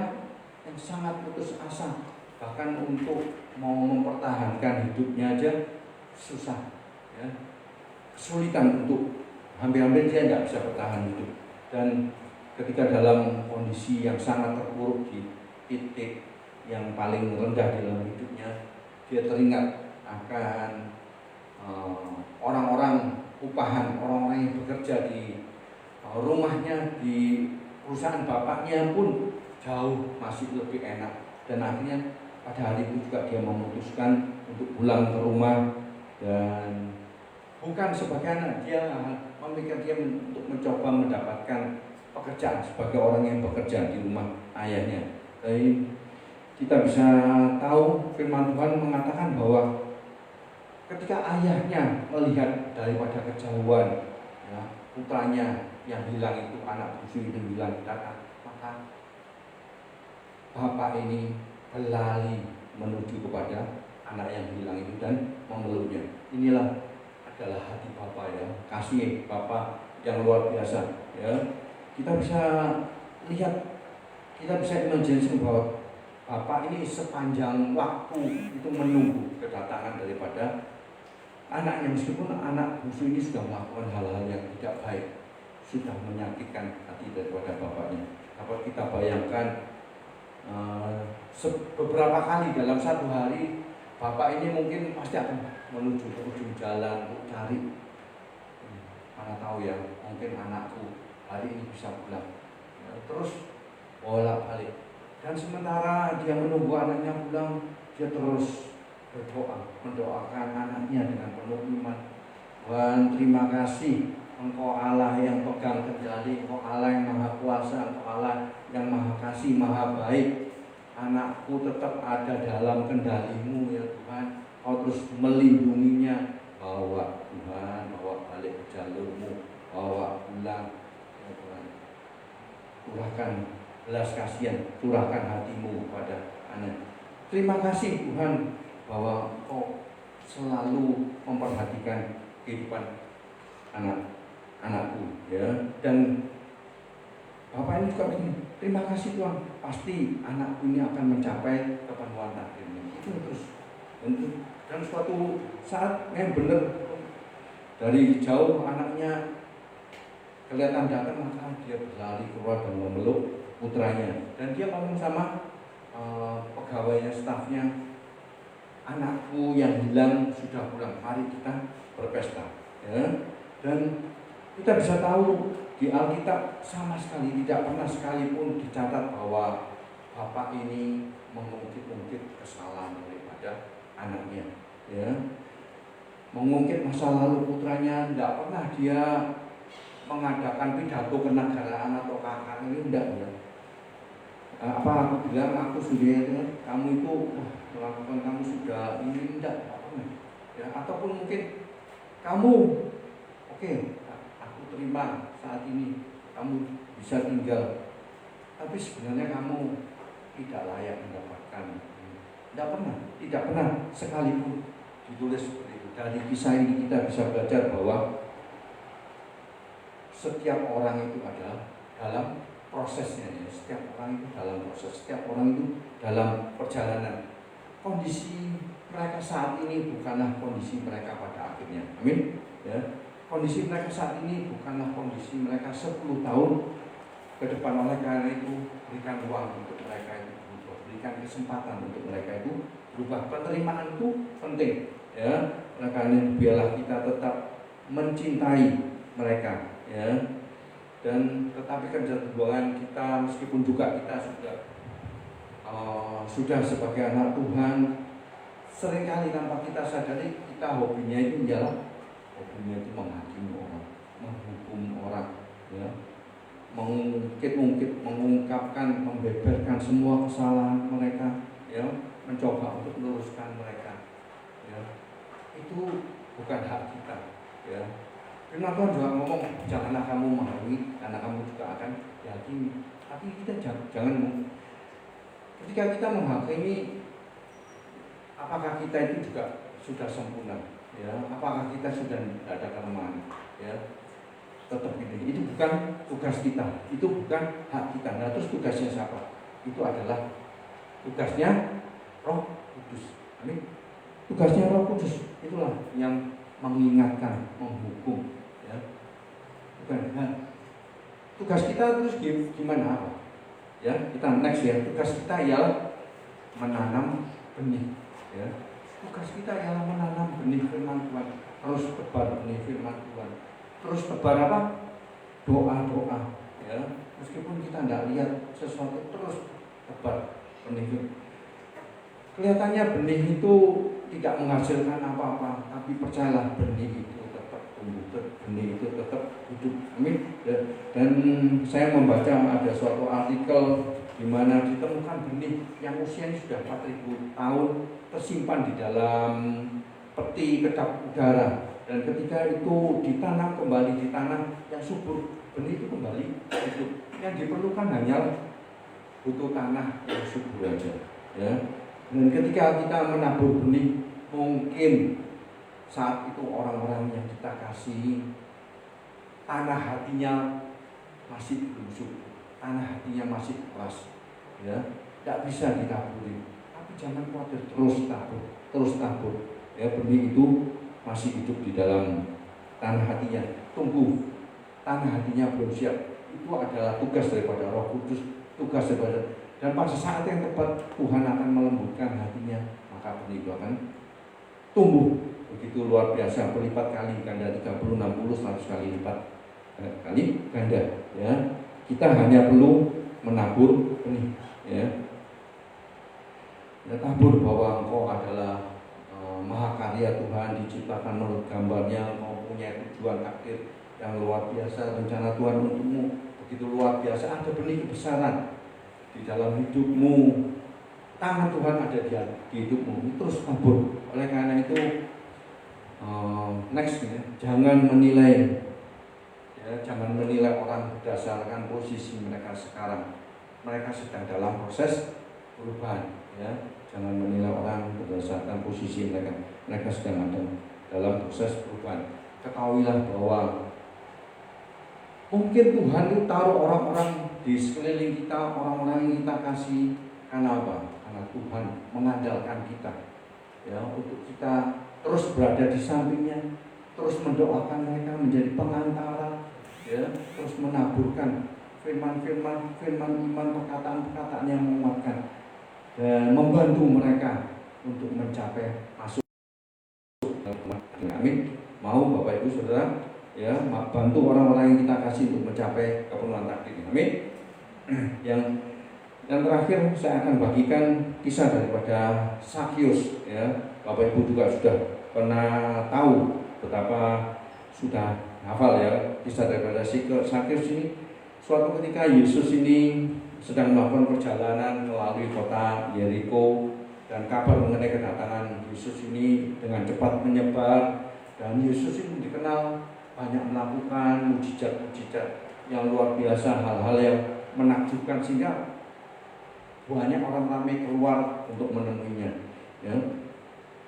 sangat putus asa, bahkan untuk mau mempertahankan hidupnya aja susah, ya. Kesulitan untuk hampir-hampir dia tidak bisa bertahan hidup. Dan ketika dalam kondisi yang sangat terpuruk di titik yang paling rendah dalam hidupnya, dia teringat akan orang-orang upahan, orang-orang yang bekerja di rumahnya, di perusahaan bapaknya pun jauh masih lebih enak. Dan akhirnya pada hari itu juga dia memutuskan untuk pulang ke rumah, dan bukan sebagai anak, dia memikir dia untuk mencoba mendapatkan pekerjaan sebagai orang yang bekerja di rumah ayahnya. Jadi kita bisa tahu firman Tuhan mengatakan bahwa ketika ayahnya melihat daripada kejauhan, ya, putranya yang hilang itu, anak bungsu itu hilang datang, maka bapak ini berlari menuju kepada anak yang hilang itu dan memeluknya. Inilah adalah hati Bapa, ya, kasih Bapa yang luar biasa, ya. Kita bisa lihat, kita bisa imajinasi bahwa Bapa ini sepanjang waktu itu menunggu kedatangan daripada anaknya, meskipun anak bungsu ini sudah melakukan hal-hal yang tidak baik, sudah menyakitkan hati daripada bapaknya. Dapat kita bayangkan beberapa kali dalam satu hari bapak ini mungkin pasti akan menuju ke ujung jalan untuk cari, mana tahu ya, mungkin anakku hari ini bisa pulang, ya, terus bolak-balik Dan sementara dia menunggu anaknya pulang, dia terus berdoa, mendoakan anaknya dengan penuh iman. Tuhan, terima kasih, Engkau Allah yang pegang kendali, Engkau Allah yang maha kuasa, Engkau Allah yang maha kasih, maha baik. Anakku tetap ada dalam kendali-Mu ya Tuhan. Kau terus melindunginya. Bawa Tuhan, bawa balik ke jalur-Mu, bawa pulang ya Tuhan. Curahkan belas kasihan, curahkan hati-Mu kepada anak. Terima kasih Tuhan bahwa Engkau selalu memperhatikan kehidupan anakku ya. Dan Bapak ini juga begini, terima kasih Tuhan, pasti anakku ini akan mencapai kepenuhan takdirnya. Itu terus. Dan suatu saat yang benar, dari jauh anaknya kelihatan datang, maka dia berlari keluar dan memeluk putranya. Dan dia ngomong sama pegawainya, stafnya, anakku yang hilang sudah pulang, mari kita berpesta ya. Dan kita bisa tahu di Alkitab sama sekali tidak pernah sekalipun dicatat bahwa bapak ini mengungkit-ungkit kesalahan daripada anaknya ya. Mengungkit masa lalu putranya, tidak pernah dia mengadakan pidato kenegaraan atau kakak ini, enggak ya. Apa aku bilang aku sudah kamu itu melakukan, kamu sudah ini, enggak pernah ya. Ataupun mungkin kamu oke, aku terima saat ini kamu bisa tinggal, tapi sebenarnya kamu tidak layak mendapatkan. Tidak pernah sekalipun ditulis seperti itu. Dari kisah ini kita bisa belajar bahwa setiap orang itu adalah dalam prosesnya ya. Setiap orang itu dalam proses, setiap orang itu dalam perjalanan. Kondisi mereka saat ini bukanlah kondisi mereka pada akhirnya. Amin ya. Kondisi mereka saat ini bukanlah kondisi mereka 10 tahun ke depan. Oleh karena itu berikan ruang untuk mereka itu berubah, berikan kesempatan untuk mereka itu berubah. Penerimaan itu penting ya. Oleh karena itu biarlah kita tetap mencintai mereka ya. Dan tetapi kecenderungan kita, meskipun juga kita sudah sebagai anak Tuhan, seringkali tanpa kita sadari kita hobinya itu menghakimi orang, menghukum orang ya. Mengungkit-ungkit, mengungkapkan, membeberkan semua kesalahan mereka ya, mencoba untuk meluruskan mereka ya. Itu bukan hak kita ya. Firman Tuhan juga ngomong, janganlah kamu menghakimi karena kamu juga akan dihakimi. Tapi kita jangan ketika kita menghakimi, apakah kita itu juga sudah sempurna ya? Apakah kita sudah tidak ada kelemahan ya? Tetap ini, itu bukan tugas kita, itu bukan hak kita. Nah, terus tugasnya siapa? Itu adalah tugasnya Roh Kudus. Amin. Tugasnya Roh Kudus itulah yang mengingatkan, menghukum ya. Bukan. Nah, tugas kita terus gimana? Ya, kita next ya. Tugas kita ialah menanam benih ya. Tugas kita ialah menanam benih firman Tuhan. Terus tebar benih firman Tuhan. Terus tebar apa? Doa-doa ya. Meskipun kita tidak lihat sesuatu, terus tebar benih. Kelihatannya benih itu tidak menghasilkan apa-apa, tapi percayalah benih itu tetap tumbuh, benih itu tetap hidup. Amin. Dan saya membaca ada suatu artikel di mana ditemukan benih yang usianya sudah 4.000 tahun tersimpan di dalam peti kedap udara. Dan ketika itu ditanam kembali di tanah yang subur, benih itu kembali hidup. Yang diperlukan hanya butuh tanah yang subur aja ya. Dan ketika kita menabur benih, mungkin saat itu orang-orang yang kita kasih, tanah hatinya masih belum subur, tanah hatinya masih keras ya, tidak bisa ditaburi. Tapi jangan khawatir, terus tabur ya. Benih itu masih hidup di dalam tanah hatinya, tumbuh. Tanah hatinya belum siap, itu adalah tugas daripada Roh Kudus, tugas daripada. Dan pada saat yang tepat Tuhan akan melembutkan hatinya, maka benih itu akan tumbuh begitu luar biasa, berlipat kali ganda, 30, 60, 100 kali lipat kali ganda ya. Kita hanya perlu menabur benih ya. ya, tabur bahwa Engkau adalah maha karya Tuhan, diciptakan menurut gambarnya, Engkau punya tujuan takdir yang luar biasa, rencana Tuhan untukmu begitu luar biasa, ada benih kebesaran di dalam hidupmu, tangan Tuhan ada di hidupmu, terus tabur. Oleh karena itu next ya, jangan menilai jangan menilai orang berdasarkan posisi mereka sekarang. Mereka sedang dalam proses perubahan ya. Jangan menilai orang berdasarkan posisi mereka. Mereka sedang ada dalam proses perubahan. Ketahuilah bahwa mungkin Tuhan itu taruh orang-orang di sekeliling kita, orang-orang yang kita kasih. Karena apa? Karena Tuhan mengandalkan kita ya, untuk kita terus berada di sampingnya, terus mendoakan mereka, menjadi pengantara ya, terus menaburkan firman-firman iman, perkataan-perkataan yang menguatkan dan membantu mereka untuk mencapai masuk. Amin. Mau Bapak Ibu Saudara ya, bantu orang-orang yang kita kasih untuk mencapai kepenuhan takdir. Amin. Yang terakhir saya akan bagikan kisah daripada Sakyus ya. Bapak Ibu juga sudah pernah tahu betapa sudah hafal ya kisah daripada Sakyus ini. Suatu ketika Yesus ini sedang melakukan perjalanan melalui kota Yeriko, dan kabar mengenai kedatangan Yesus ini dengan cepat menyebar, dan Yesus ini dikenal banyak melakukan mujizat-mujizat yang luar biasa, hal-hal yang menakjubkan sehingga banyak orang ramai keluar untuk menemuinya ya.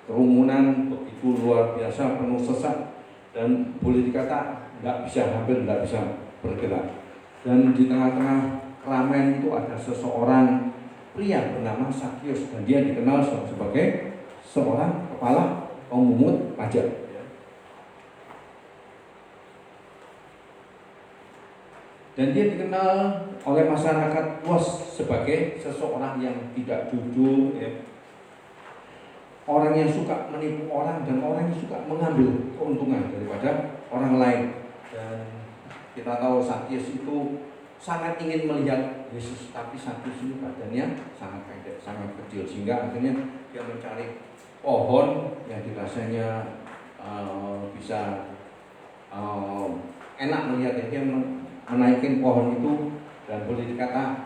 Kerumunan begitu luar biasa, penuh sesak, dan boleh dikata hampir tidak bisa bergerak. Dan di tengah-tengah keramaian itu ada seseorang pria bernama Sakyus, dan dia dikenal sebagai seorang kepala pemungut pajak. Dan dia dikenal oleh masyarakat luas sebagai seseorang yang tidak jujur ya. Orang yang suka menipu orang, dan orang yang suka mengambil keuntungan daripada orang lain. Dan kita tahu Sakyus itu sangat ingin melihat Yesus, tapi Sakyus itu badannya sangat pendek, sangat kecil, sehingga akhirnya dia mencari pohon yang dirasanya bisa enak melihat. Dia menaikkan pohon itu, dan boleh dikata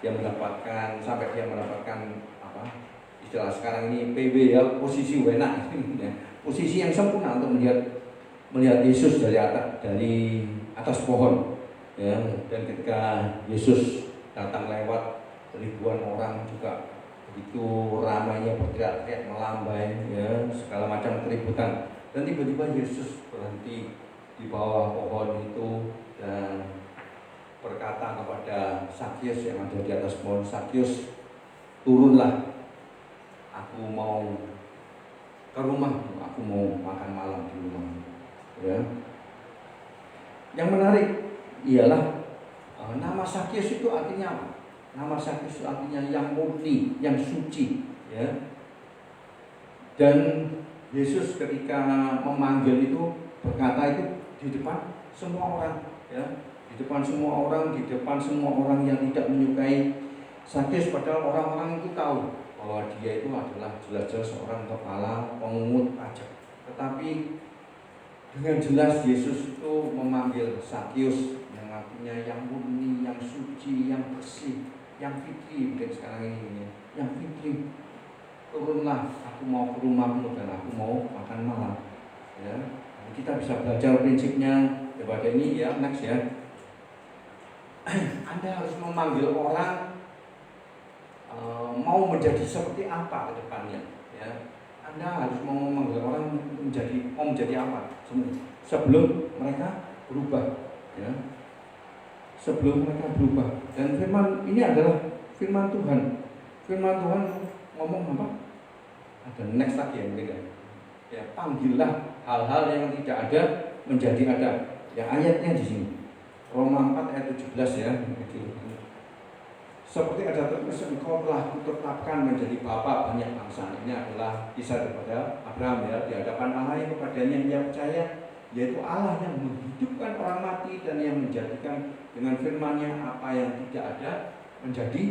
dia mendapatkan istilah sekarang ini PB ya, posisi enak posisi yang sempurna untuk melihat Yesus dari atas pohon ya. Dan ketika Yesus datang lewat, ribuan orang juga begitu ramainya berteriak-teriak, melambai ya, segala macam keributan. Dan tiba-tiba Yesus berhenti di bawah pohon itu dan berkata kepada Sakyus yang ada di atas pohon, "Sakyus, turunlah, aku mau ke rumah, aku mau makan malam di rumah." Ya. Yang menarik ialah nama Sakyus itu artinya apa? Nama Sakyus itu artinya yang murni, yang suci ya. Dan Yesus ketika memanggil itu berkata itu di depan semua orang ya. Di depan semua orang yang tidak menyukai Sakyus, padahal orang-orang itu tahu bahwa dia itu adalah jelas-jelas seorang kepala pemungut pajak. Tetapi dengan jelas Yesus itu memanggil Sakyus, yang artinya yang murni, yang suci, yang bersih, yang fitri. Mungkin sekarang ini yang fitri, turunlah, aku mau ke rumahmu dan aku mau makan malam ya. Kita bisa belajar prinsipnya daripada ini ya. Next ya, Anda harus memanggil orang mau menjadi seperti apa ke depannya ya. Anda harus mau memanggil orang mau menjadi apa sebelum mereka berubah ya. Sebelum mereka berubah. Dan firman ini adalah firman Tuhan. Firman Tuhan ngomong apa? Ada next lagi yang beda ya. Panggillah hal-hal yang tidak ada menjadi ada. Yang ayatnya di sini Roma 4 ayat 17 ya. Seperti ada tertulis, engkau telah kutetapkan menjadi bapa banyak bangsa. Ini adalah kisah daripada Abraham ya, di hadapan Allah yang kepadanya ia percaya, yaitu Allah yang menghidupkan orang mati dan yang menjadikan dengan firman-Nya apa yang tidak ada menjadi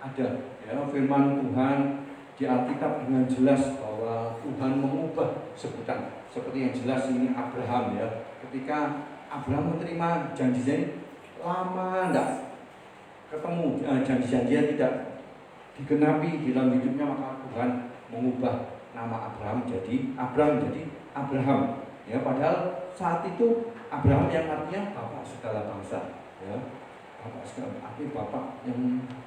ada ya. Firman Tuhan di Alkitab dengan jelas bahwa Tuhan mengubah sebutan seperti yang jelas ini Abraham ya. Ketika Abraham menerima janjinya lama enggak ketemu janji-janjinya tidak digenapi di dalam hidupnya, maka Tuhan mengubah nama Abraham jadi Abraham ya. Padahal saat itu Abraham yang artinya bapak segala bangsa ya. Bapak segala artinya bapak yang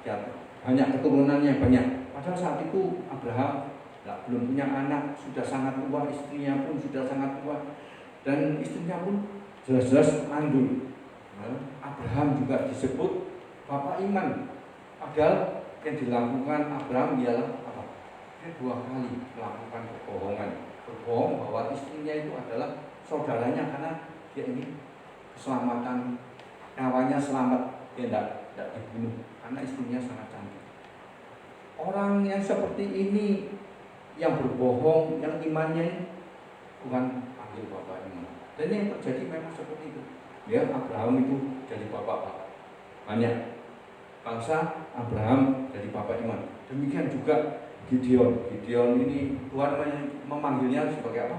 ya, banyak keturunannya banyak. Padahal saat itu Abraham belum punya anak, sudah sangat tua, istrinya pun sudah sangat tua, dan istrinya pun jelas-jelas mandul. Abraham juga disebut bapak iman. Padahal yang dilakukan Abraham ialah apa? Dia 2 kali melakukan berbohong bahwa istrinya itu adalah saudaranya karena dia ini keselamatan, nyawanya selamat, dia tidak dibunuh karena istrinya sangat cantik. Orang yang seperti ini yang berbohong, yang imannya Tuhan panggil bapak iman. Dan yang terjadi memang seperti itu. Ya, Abraham itu jadi bapak banyak bangsa, Abraham jadi bapak iman. Demikian juga Gideon. Gideon ini Tuhan memanggilnya sebagai apa?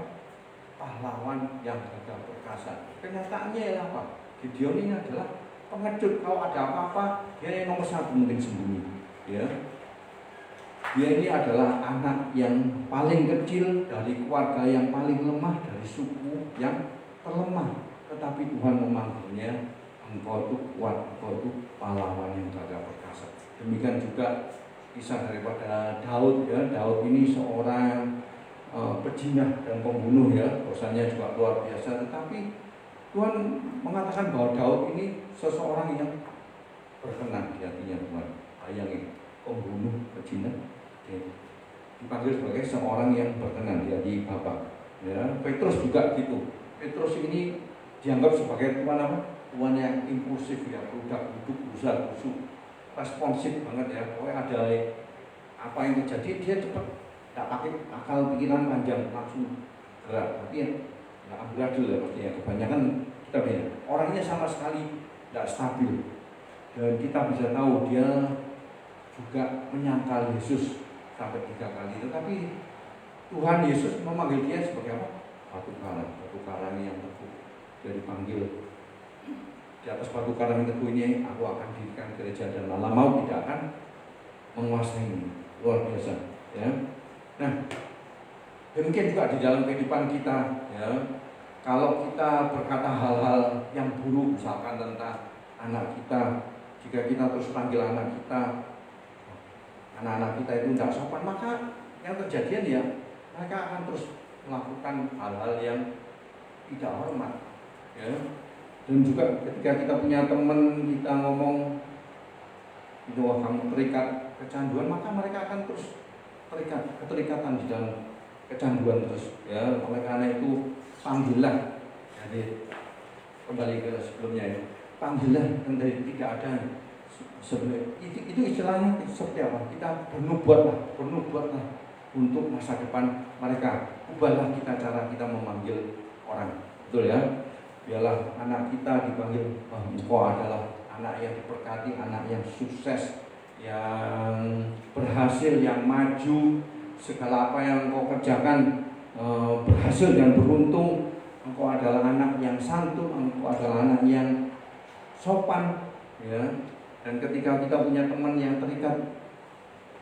Pahlawan yang gagah perkasa. Kenyataannya ialah apa? Gideon ini adalah pengecut. Kalau ada apa-apa, dia yang nomor 1 mungkin sembunyi. Ya. Dia ini adalah anak yang paling kecil dari keluarga yang paling lemah, dari suku yang terlemah. Tetapi Tuhan memanggilnya, engkau itu kuat, engkau itu pahlawan yang gagah perkasa. Demikian juga kisah daripada Daud ya. Daud ini seorang pejinah dan pembunuh ya, dosanya juga luar biasa. Tetapi Tuhan mengatakan bahwa Daud ini seseorang yang berkenan di hatinya Tuhan. Bayangin, pembunuh, pejinah dipanggil sebagai seorang yang berkenan di hati Bapa. Ya, Petrus juga gitu. Petrus ini dianggap sebagai tuan apa? Tuan yang impulsif ya, budak duduk berusaha busuk, responsif banget ya. Pokoknya ada apa yang terjadi dia cepat, tidak pakai akal pikiran panjang, langsung gerak. Tapi ya amburadul ya pastinya. Kebanyakan kita lihat orangnya sama sekali tidak stabil. Dan kita bisa tahu dia juga menyangkal Yesus sampai 3 kali. Tetapi Tuhan Yesus memanggil dia sebagai apa? Batu karang yang teguh. Dia dipanggil, di atas batu karang yang teguh ini aku akan dirikan gereja dan malam maut tidak akan menguasai ini. Luar biasa ya. Nah, demikian juga di dalam kehidupan kita ya. Kalau kita berkata hal-hal yang buruk misalkan tentang anak kita, jika kita terus panggil anak kita itu tidak sopan, maka yang terjadi ya mereka akan terus melakukan hal-hal yang tidak hormat ya. Dan juga ketika kita punya teman, kita ngomong itu kamu terikat kecanduan, maka mereka akan terus keterikatan di dalam kecanduan terus ya. Oleh karena itu panggillah, jadi kembali ke sebelumnya ya, panggillah dan dari tidak ada sebenarnya itu istilahnya seperti apa? Kita bernubuatlah untuk masa depan mereka. Ubahlah kita cara kita memanggil orang, betul ya? Biarlah anak kita dipanggil, engkau adalah anak yang diberkati, anak yang sukses, yang berhasil, yang maju, segala apa yang engkau kerjakan berhasil dan beruntung. Engkau adalah anak yang santun, engkau adalah anak yang sopan ya. Dan ketika kita punya teman yang terikat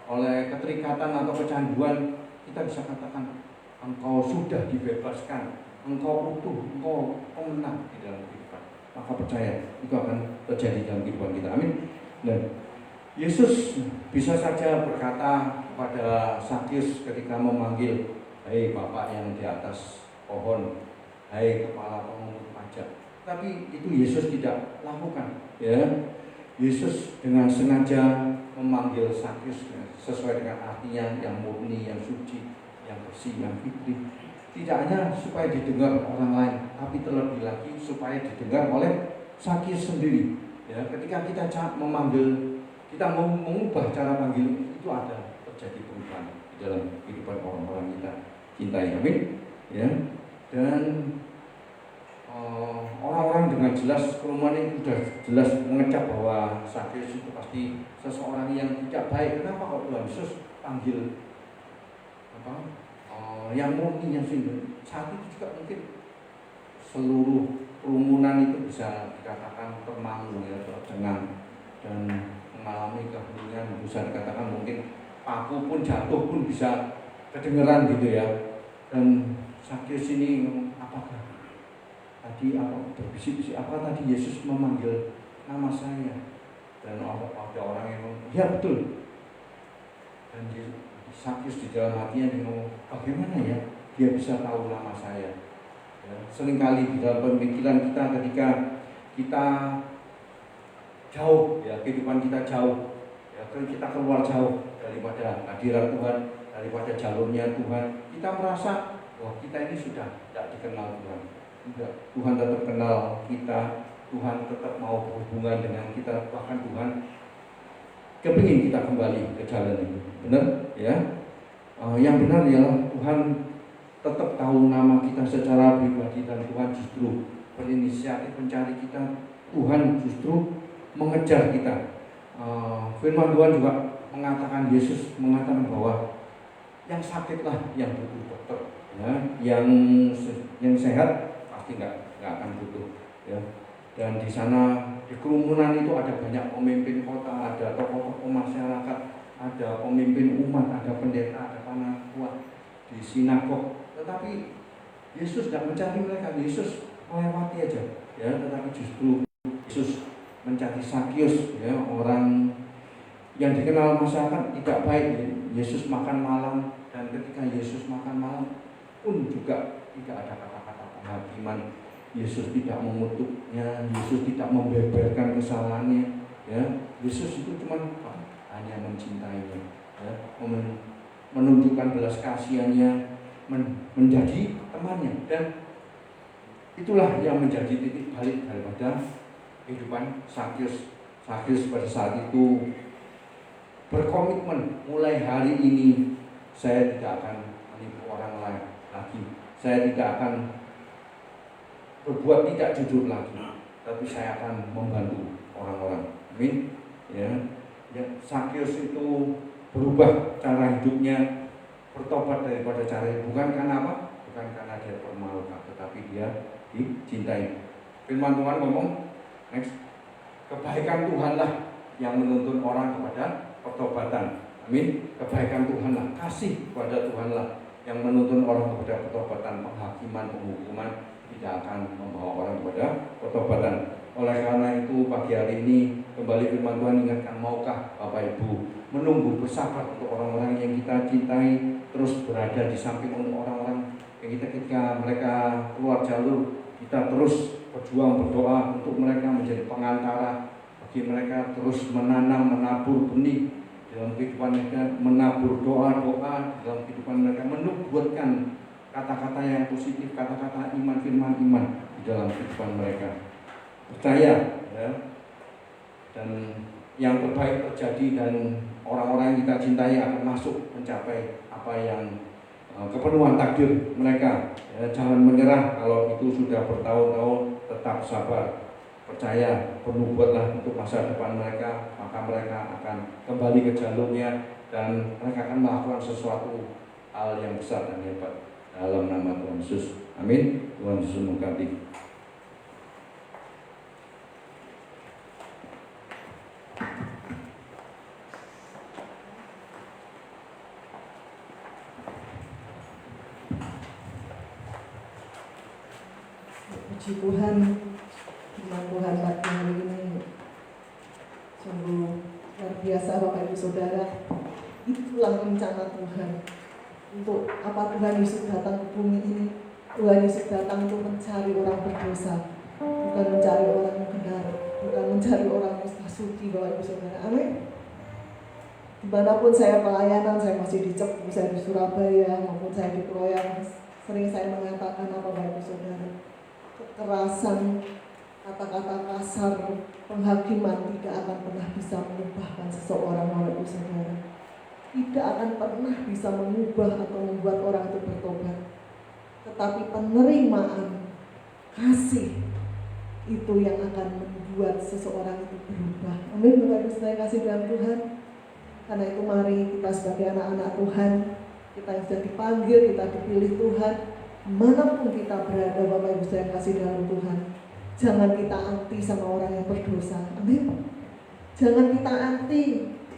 oleh keterikatan atau kecanduan, kita bisa katakan engkau sudah dibebaskan, engkau utuh, engkau menang di dalam kehidupan. Maka percaya itu akan terjadi dalam kehidupan kita. Amin. Dan Yesus bisa saja berkata kepada Sakyus ketika memanggil, "Hei Bapak yang di atas pohon, hai kepala pemungut pajak." Tapi itu Yesus tidak lakukan ya. Yesus dengan sengaja memanggil Sakyus sesuai dengan artinya, yang murni, yang suci, yang bersih, yang fitri. Tidak hanya supaya didengar orang lain, tapi terlebih lagi supaya didengar oleh Sakyus sendiri. Ya, ketika kita memanggil, kita mengubah cara panggil, itu ada terjadi perubahan di dalam kehidupan orang-orang kita cintai. Amin. Ya. Dan orang-orang dengan jelas kerumunan ini sudah jelas mengecap bahwa Sakyus itu pasti seseorang yang tidak baik. Kenapa kok Tuhan Yesus panggil yang murni, yang sini. Saat itu juga mungkin seluruh kerumunan itu bisa dikatakan termangu ya, tercengang dan mengalami keheningan. Bisa dikatakan mungkin paku pun jatuh pun bisa kedengeran gitu ya. Dan Sakyus ini apakah tadi berbisik-bisik, apa tadi Yesus memanggil nama saya? Dan ada orang yang ngomong, ya betul. Dan Sakyus di dalam hatinya dia ngomong, bagaimana ya dia bisa tahu nama saya? Ya, seringkali di dalam pemikiran kita ketika kita jauh, ya kehidupan kita jauh, ya kita keluar jauh daripada hadirat Tuhan, daripada jalurnya Tuhan, kita merasa wah kita ini sudah tidak dikenal Tuhan. Enggak, Tuhan tetap kenal kita, Tuhan tetap mau berhubungan dengan kita, bahkan Tuhan kepingin kita kembali ke jalan itu. Benar ya? Yang benar ialah Tuhan tetap tahu nama kita secara pribadi dan Tuhan justru berinisiatif mencari kita. Tuhan justru mengejar kita. Firman Tuhan juga mengatakan, Yesus mengatakan bahwa yang sakitlah yang butuh dokter, ya, yang sehat pasti nggak akan butuh, ya. Dan di sana di kerumunan itu ada banyak pemimpin kota, ada tokoh-tokoh masyarakat, ada pemimpin umat, ada pendeta, ada panatua di sinagog. Tetapi Yesus tidak mencari mereka, Yesus melewati aja, ya. Tetapi justru Yesus mencari Sakyus, ya, orang yang dikenal masyarakat tidak baik. Yesus makan malam, dan ketika Yesus makan malam pun juga tidak ada kata-kata penghakiman. Yesus tidak mengutuknya, Yesus tidak membeberkan kesalahannya, ya. Yesus itu cuma hanya mencintainya, ya, menunjukkan belas kasihannya, menjadi temannya, dan itulah yang menjadi titik balik daripada kehidupan Sakyus. Sakyus pada saat itu berkomitmen, mulai hari ini saya tidak akan menipu orang lain lagi, saya tidak akan berbuat tidak jujur lagi, tapi saya akan membantu orang-orang. Amin. Ya, Sakyus itu berubah cara hidupnya, bertobat daripada cara bukan karena apa? Bukan karena dia permalukan, tetapi dia dicintai. Firman Tuhan ngomong, next, kebaikan Tuhanlah yang menuntun orang kepada pertobatan. Amin. Kebaikan Tuhanlah, kasih kepada Tuhanlah yang menuntun orang kepada pertobatan. Penghakiman, penghukuman tidak akan membawa orang kepada pertobatan. Oleh karena itu pagi hari ini kembali firman Tuhan ingatkan, maukah Bapak Ibu menunggu bersabar untuk orang-orang yang kita cintai, terus berada di samping untuk orang-orang yang kita ketika mereka keluar jalur, kita terus berjuang berdoa untuk mereka, menjadi pengantara bagi mereka, terus menanam, menabur benih dalam kehidupan mereka, menabur doa-doa dalam kehidupan mereka, menubuatkan kata-kata yang positif, kata-kata iman, firman iman di dalam kehidupan mereka. Percaya, ya, dan yang terbaik terjadi, dan orang-orang yang kita cintai akan masuk mencapai apa yang kepenuhan takdir mereka. Ya, jangan menyerah kalau itu sudah bertahun-tahun, tetap sabar, percaya, bernubuatlah untuk masa depan mereka, maka mereka akan kembali ke jalurnya dan mereka akan melakukan sesuatu hal yang besar dan hebat dalam nama Tuhan Yesus. Amin. Tuhan Yesus memberkati. Puji Tuhan, firman Tuhan pagi hari ini sungguh luar biasa Bapak Ibu Saudara. Itulah rencana Tuhan. Untuk apa Tuhan Yesus datang ke bumi ini? Tuhan Yesus datang untuk mencari orang berdosa, bukan mencari orang yang benar, bukan mencari orang yang suci, Bapak Ibu Saudara. Amin. Dimanapun saya pelayanan, saya masih di Cepu, saya di Surabaya, maupun saya di Kroyang, sering saya mengatakan apa Bapak Ibu Saudara, kekerasan, kata-kata kasar, penghakiman tidak akan pernah bisa mengubahkan seseorang, Bapak Ibu Saudara. Tidak akan pernah bisa mengubah atau membuat orang itu bertobat. Tetapi penerimaan kasih itu yang akan membuat seseorang itu berubah. Amin. Bapak Ibu Saudara kasih dalam Tuhan. Karena itu mari kita sebagai anak-anak Tuhan kita yang sudah dipanggil, kita dipilih Tuhan, manapun kita berada, Bapak Ibu saya kasih dalam Tuhan, jangan kita anti sama orang yang berdosa. Amin. Jangan kita anti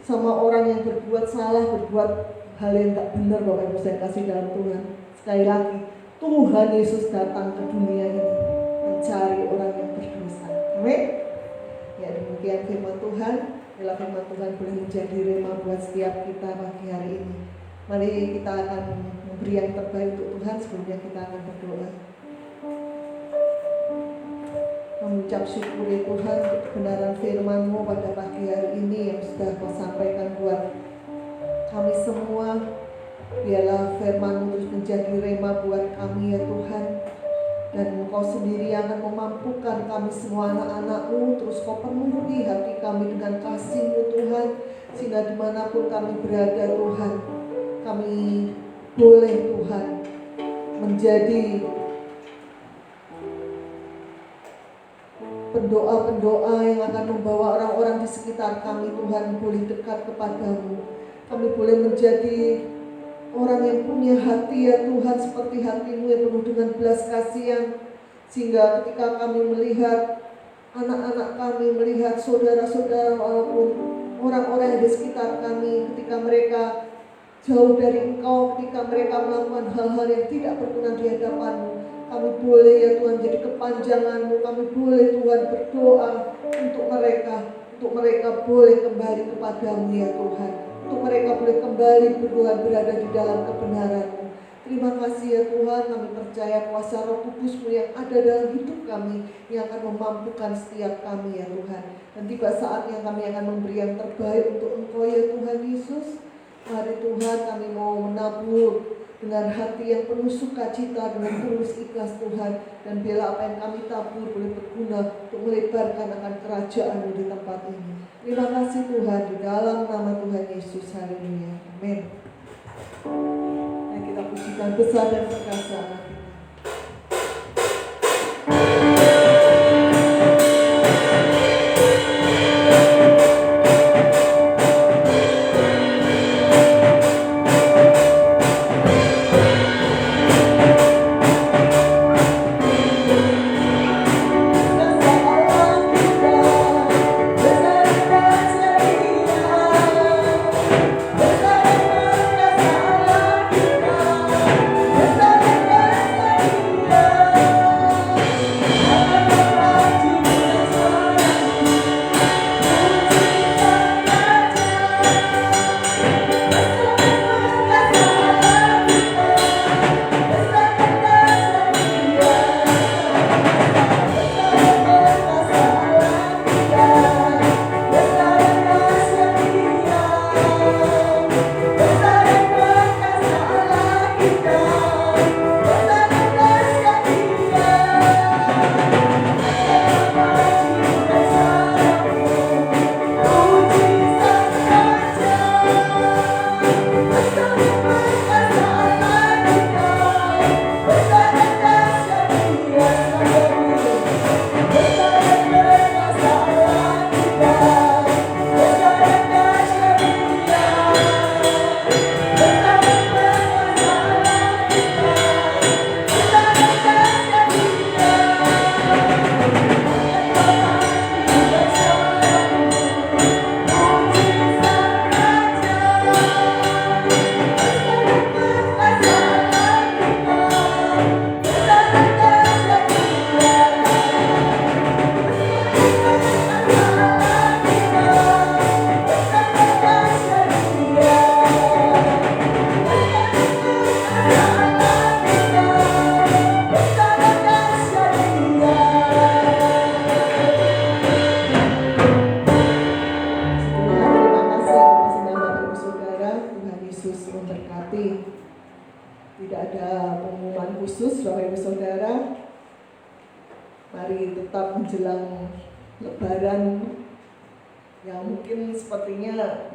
sama orang yang berbuat salah, berbuat hal yang tak benar, Bapak Ibu saya kasih dalam Tuhan. Sekali lagi, Tuhan Yesus datang ke dunia ini mencari orang yang berdosa. Amin. Ya, demikian firman Tuhan. Bila firman Tuhan boleh menjadi rema buat setiap kita pagi hari ini. Mari kita akan memberi yang terbaik untuk Tuhan. Sebelumnya kita akan berdoa. Mengucap syukur ya Tuhan untuk kebenaran firman-Mu pada pagi hari ini yang sudah Kau sampaikan buat kami semua. Biarlah firman-Mu terus menjadi rema buat kami ya Tuhan. Dan Engkau sendiri yang akan memampukan kami semua anak-anak-Mu. Terus Kau penuhi hati kami dengan kasih-Mu Tuhan. Sehingga dimanapun kami berada Tuhan, kami boleh Tuhan menjadi pendoa-pendoa yang akan membawa orang-orang di sekitar kami Tuhan boleh dekat kepadamu. Kami boleh menjadi orang yang punya hati ya Tuhan seperti hati-Mu yang penuh dengan belas kasihan. Sehingga ketika kami melihat anak-anak kami, melihat saudara-saudara walaupun orang-orang yang di sekitar kami, ketika mereka jauh dari Engkau, ketika mereka melakukan hal-hal yang tidak berkenan di hadapan-Mu, kami boleh ya Tuhan jadi kepanjangan-Mu. Kami boleh Tuhan berdoa untuk mereka boleh kembali kepadamu ya Tuhan. Untuk mereka boleh kembali berada di dalam kebenaran-Mu. Terima kasih ya Tuhan, kami percaya kuasa Roh Kudus-Mu yang ada dalam hidup kami yang akan memampukan setiap kami ya Tuhan. Dan tiba saatnya kami akan memberi yang terbaik untuk Engkau ya Tuhan Yesus. Mari Tuhan, kami mau menabur dengan hati yang penuh sukacita, dengan tulus ikhlas Tuhan. Dan biarlah apa yang kami tabur boleh berguna untuk melebarkan akan kerajaan-Mu di tempat ini. Terima kasih Tuhan, di dalam nama Tuhan Yesus. Haleluya. Amin. Yang kita pujikan besar dan perkasa.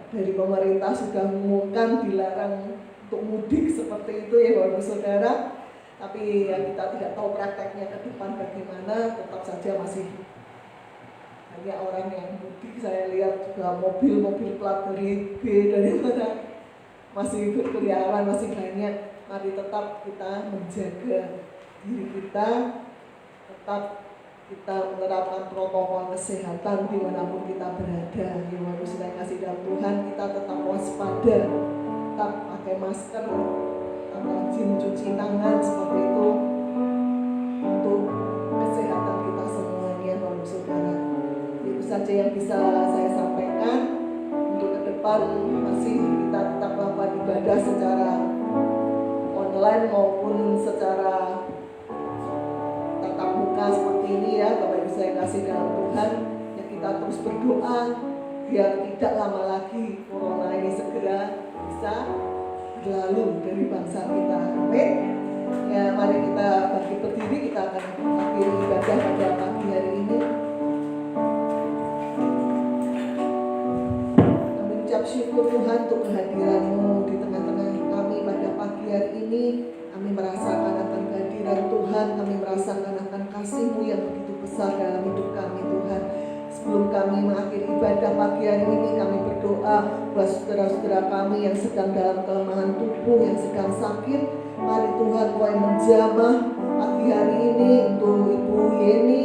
Dari pemerintah sudah mengumumkan dilarang untuk mudik seperti itu ya Bapak Saudara. Tapi yang kita tidak tahu prakteknya ke depan bagaimana, tetap saja masih banyak orang yang mudik. Saya lihat juga mobil-mobil plat dari B dari mana masih berkeliaran, masih banyak. Mari tetap kita menjaga diri kita, tetap kita menerapkan protokol kesehatan dimanapun kita berada. Yang harus kita kasih dalam Tuhan, kita tetap waspada, tetap pakai masker, tetap rajin cuci tangan seperti itu untuk kesehatan kita semuanya, Bapak Saudara. Itu saja yang bisa saya sampaikan. Untuk ke depan masih kita tetap melakukan ibadah secara online maupun secara tatap muka seperti ini ya, Bapak Ibu saya kasih dalam Tuhan. Ya kita terus berdoa biar tidak lama lagi corona ini segera bisa berlalu dari bangsa kita. Amin. Ya mari kita bangkit berdiri, kita akan akhiri ibadah pada pagi hari ini. Kami ucap syukur Tuhan untuk kehadiran-Mu di tengah-tengah kami pada pagi hari ini. Kami merasakan akan kehadiran Tuhan, kami merasakan akan kasih-Mu yang begitu besar dalam hidup kami Tuhan. Sebelum kami mengakhiri ibadah pagi hari ini, kami berdoa buat saudara-saudara kami yang sedang dalam kelemahan tubuh, yang sedang sakit. Mari Tuhan Kau yang menjamah pagi hari ini untuk Ibu Yeni,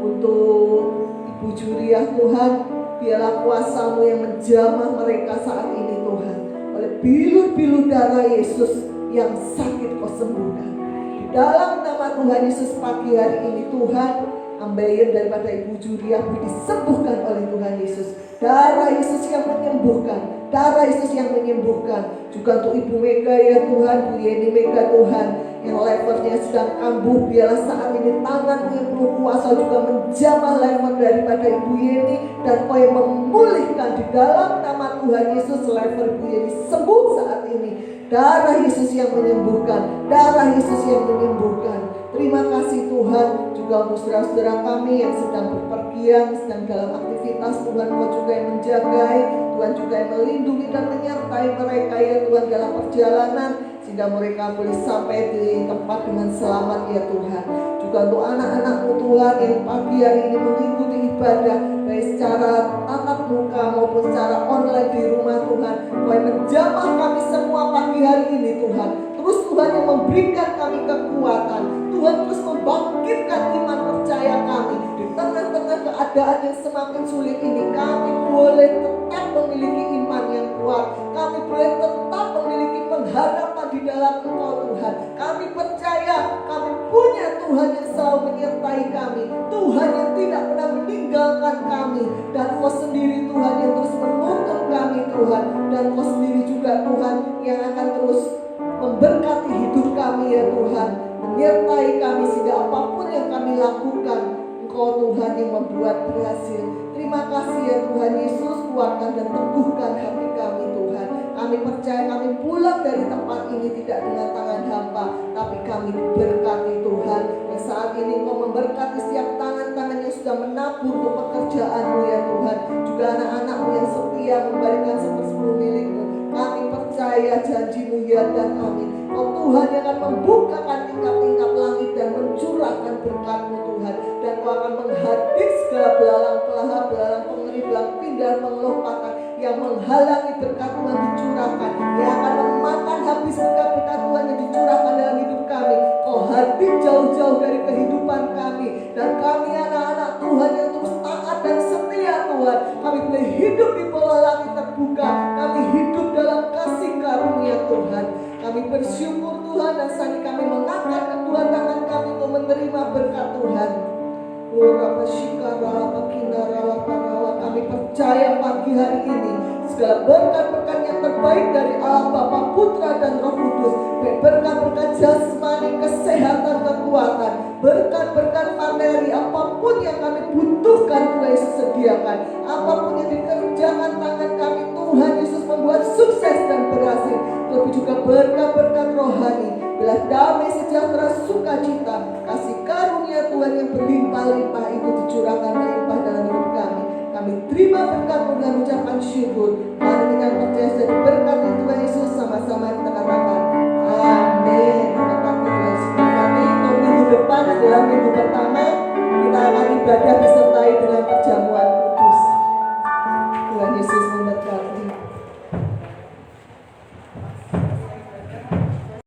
untuk Ibu Juriah Tuhan. Biarlah kuasa-Mu yang menjamah mereka saat ini Tuhan. Oleh bilur-bilur darah Yesus yang sakit Kau sembuhkan. Di dalam nama Tuhan Yesus pagi hari ini Tuhan, ambil daripada Ibu Juriah disembuhkan oleh Tuhan Yesus. Darah Yesus yang menyembuhkan, darah Yesus yang menyembuhkan. Juga untuk Ibu Mega ya Tuhan, Bu Yeni Mega Tuhan, yang levernya sedang kambuh, biarlah saat ini tangan yang penuh kuasa juga menjamah lever daripada Ibu Yeni, dan Kau yang memulihkan di dalam nama Tuhan Yesus. Lever Ibu Yeni sembuh saat ini. Darah Yesus yang menyembuhkan, darah Yesus yang menyembuhkan. Terima kasih Tuhan, juga untuk saudara-saudara kami yang sedang berpergian, sedang dalam aktivitas. Tuhan Kau juga yang menjagai, Tuhan juga yang melindungi dan menyertai mereka ya Tuhan dalam perjalanan, sehingga mereka boleh sampai di tempat dengan selamat ya Tuhan. Juga untuk anak-anak-Mu Tuhan yang pagi hari ini mengikuti ibadah, baik secara tatap muka maupun secara online di rumah Tuhan. Kau yang menjamah kami semua pagi hari ini Tuhan. Terus Tuhan yang memberikan kami kekuatan, Tuhan terus membangkitkan iman percaya kami. Di tengah-tengah keadaan yang semakin sulit ini, kami boleh tetap memiliki iman yang kuat. Kami boleh tetap memiliki pengharapan di dalam Engkau Tuhan. Kami percaya kami punya Tuhan yang selalu menyertai kami, Tuhan yang tidak pernah meninggalkan kami. Dan Kau sendiri Tuhan yang terus menuntun kami Tuhan. Dan Kau sendiri juga Tuhan yang akan terus memberkati hidup kami ya Tuhan, menyertai kami sehingga apapun yang kami lakukan, Engkau Tuhan yang membuat berhasil. Terima kasih ya Tuhan Yesus, kuatkan dan teguhkan hati kami Tuhan. Kami percaya kami pulang dari tempat ini tidak dengan tangan hampa, tapi kami diberkati Tuhan. Dan saat ini Engkau memberkati setiap tangan-tangan yang sudah menabur untuk pekerjaan-Mu ya Tuhan. Juga anak-anak-Mu yang setia memberikan 1/10 milik-Mu. Kami percaya janji-Mu ya dan amin. Kau Tuhan yang akan membukakan tingkap-tingkap langit dan mencurahkan berkat-Mu Tuhan. Dan Kau akan menghabis segala belalang pelahap, belalang pengeri, belalang pindah, pengelompatan yang menghalangi berkat Tuhan dicurahkan, yang akan memakan habis berkat-berkat Tuhan yang dicurahkan dalam hidup kami. Kau habis jauh-jauh dari kehidupan kami. Dan kami anak-anak Tuhan yang terus taat dan setia Tuhan. Kami boleh hidup di bawah langit terbuka. Kami hidup dalam kasih karunia Tuhan. Kami bersyukur Tuhan, dan saat ini kami mengangkat kedua tangan kami untuk menerima berkat Tuhan. Kami percaya pagi hari ini segala berkat-berkat yang terbaik dari Allah Bapa, Putra dan Roh Kudus, baik berkat-berkat jasmani, kesehatan, kekuatan, berkat-berkat materi, apapun yang kami butuhkan Tuhan Yesus sediakan, apapun yang dikerjakan tangan kami Tuhan Yesus membuat sukses dan berhasil. Lebih juga berkat-berkat rohani, belas damai, sejahtera, sukacita, kasih karunia Tuhan yang berlimpah-limpah itu dicurahkan melimpah dalam hidup kami. Kami terima berkat-Mu dan ucapkan syukur. Mari kita percaya dan berkati Tuhan Yesus sama-sama kita katakan amin. Berkati Tuhan Yesus kami. Untuk minggu depan adalah minggu pertama kita akan ibadah disertai dengan perjamuan kudus. Tuhan Yesus memberkati.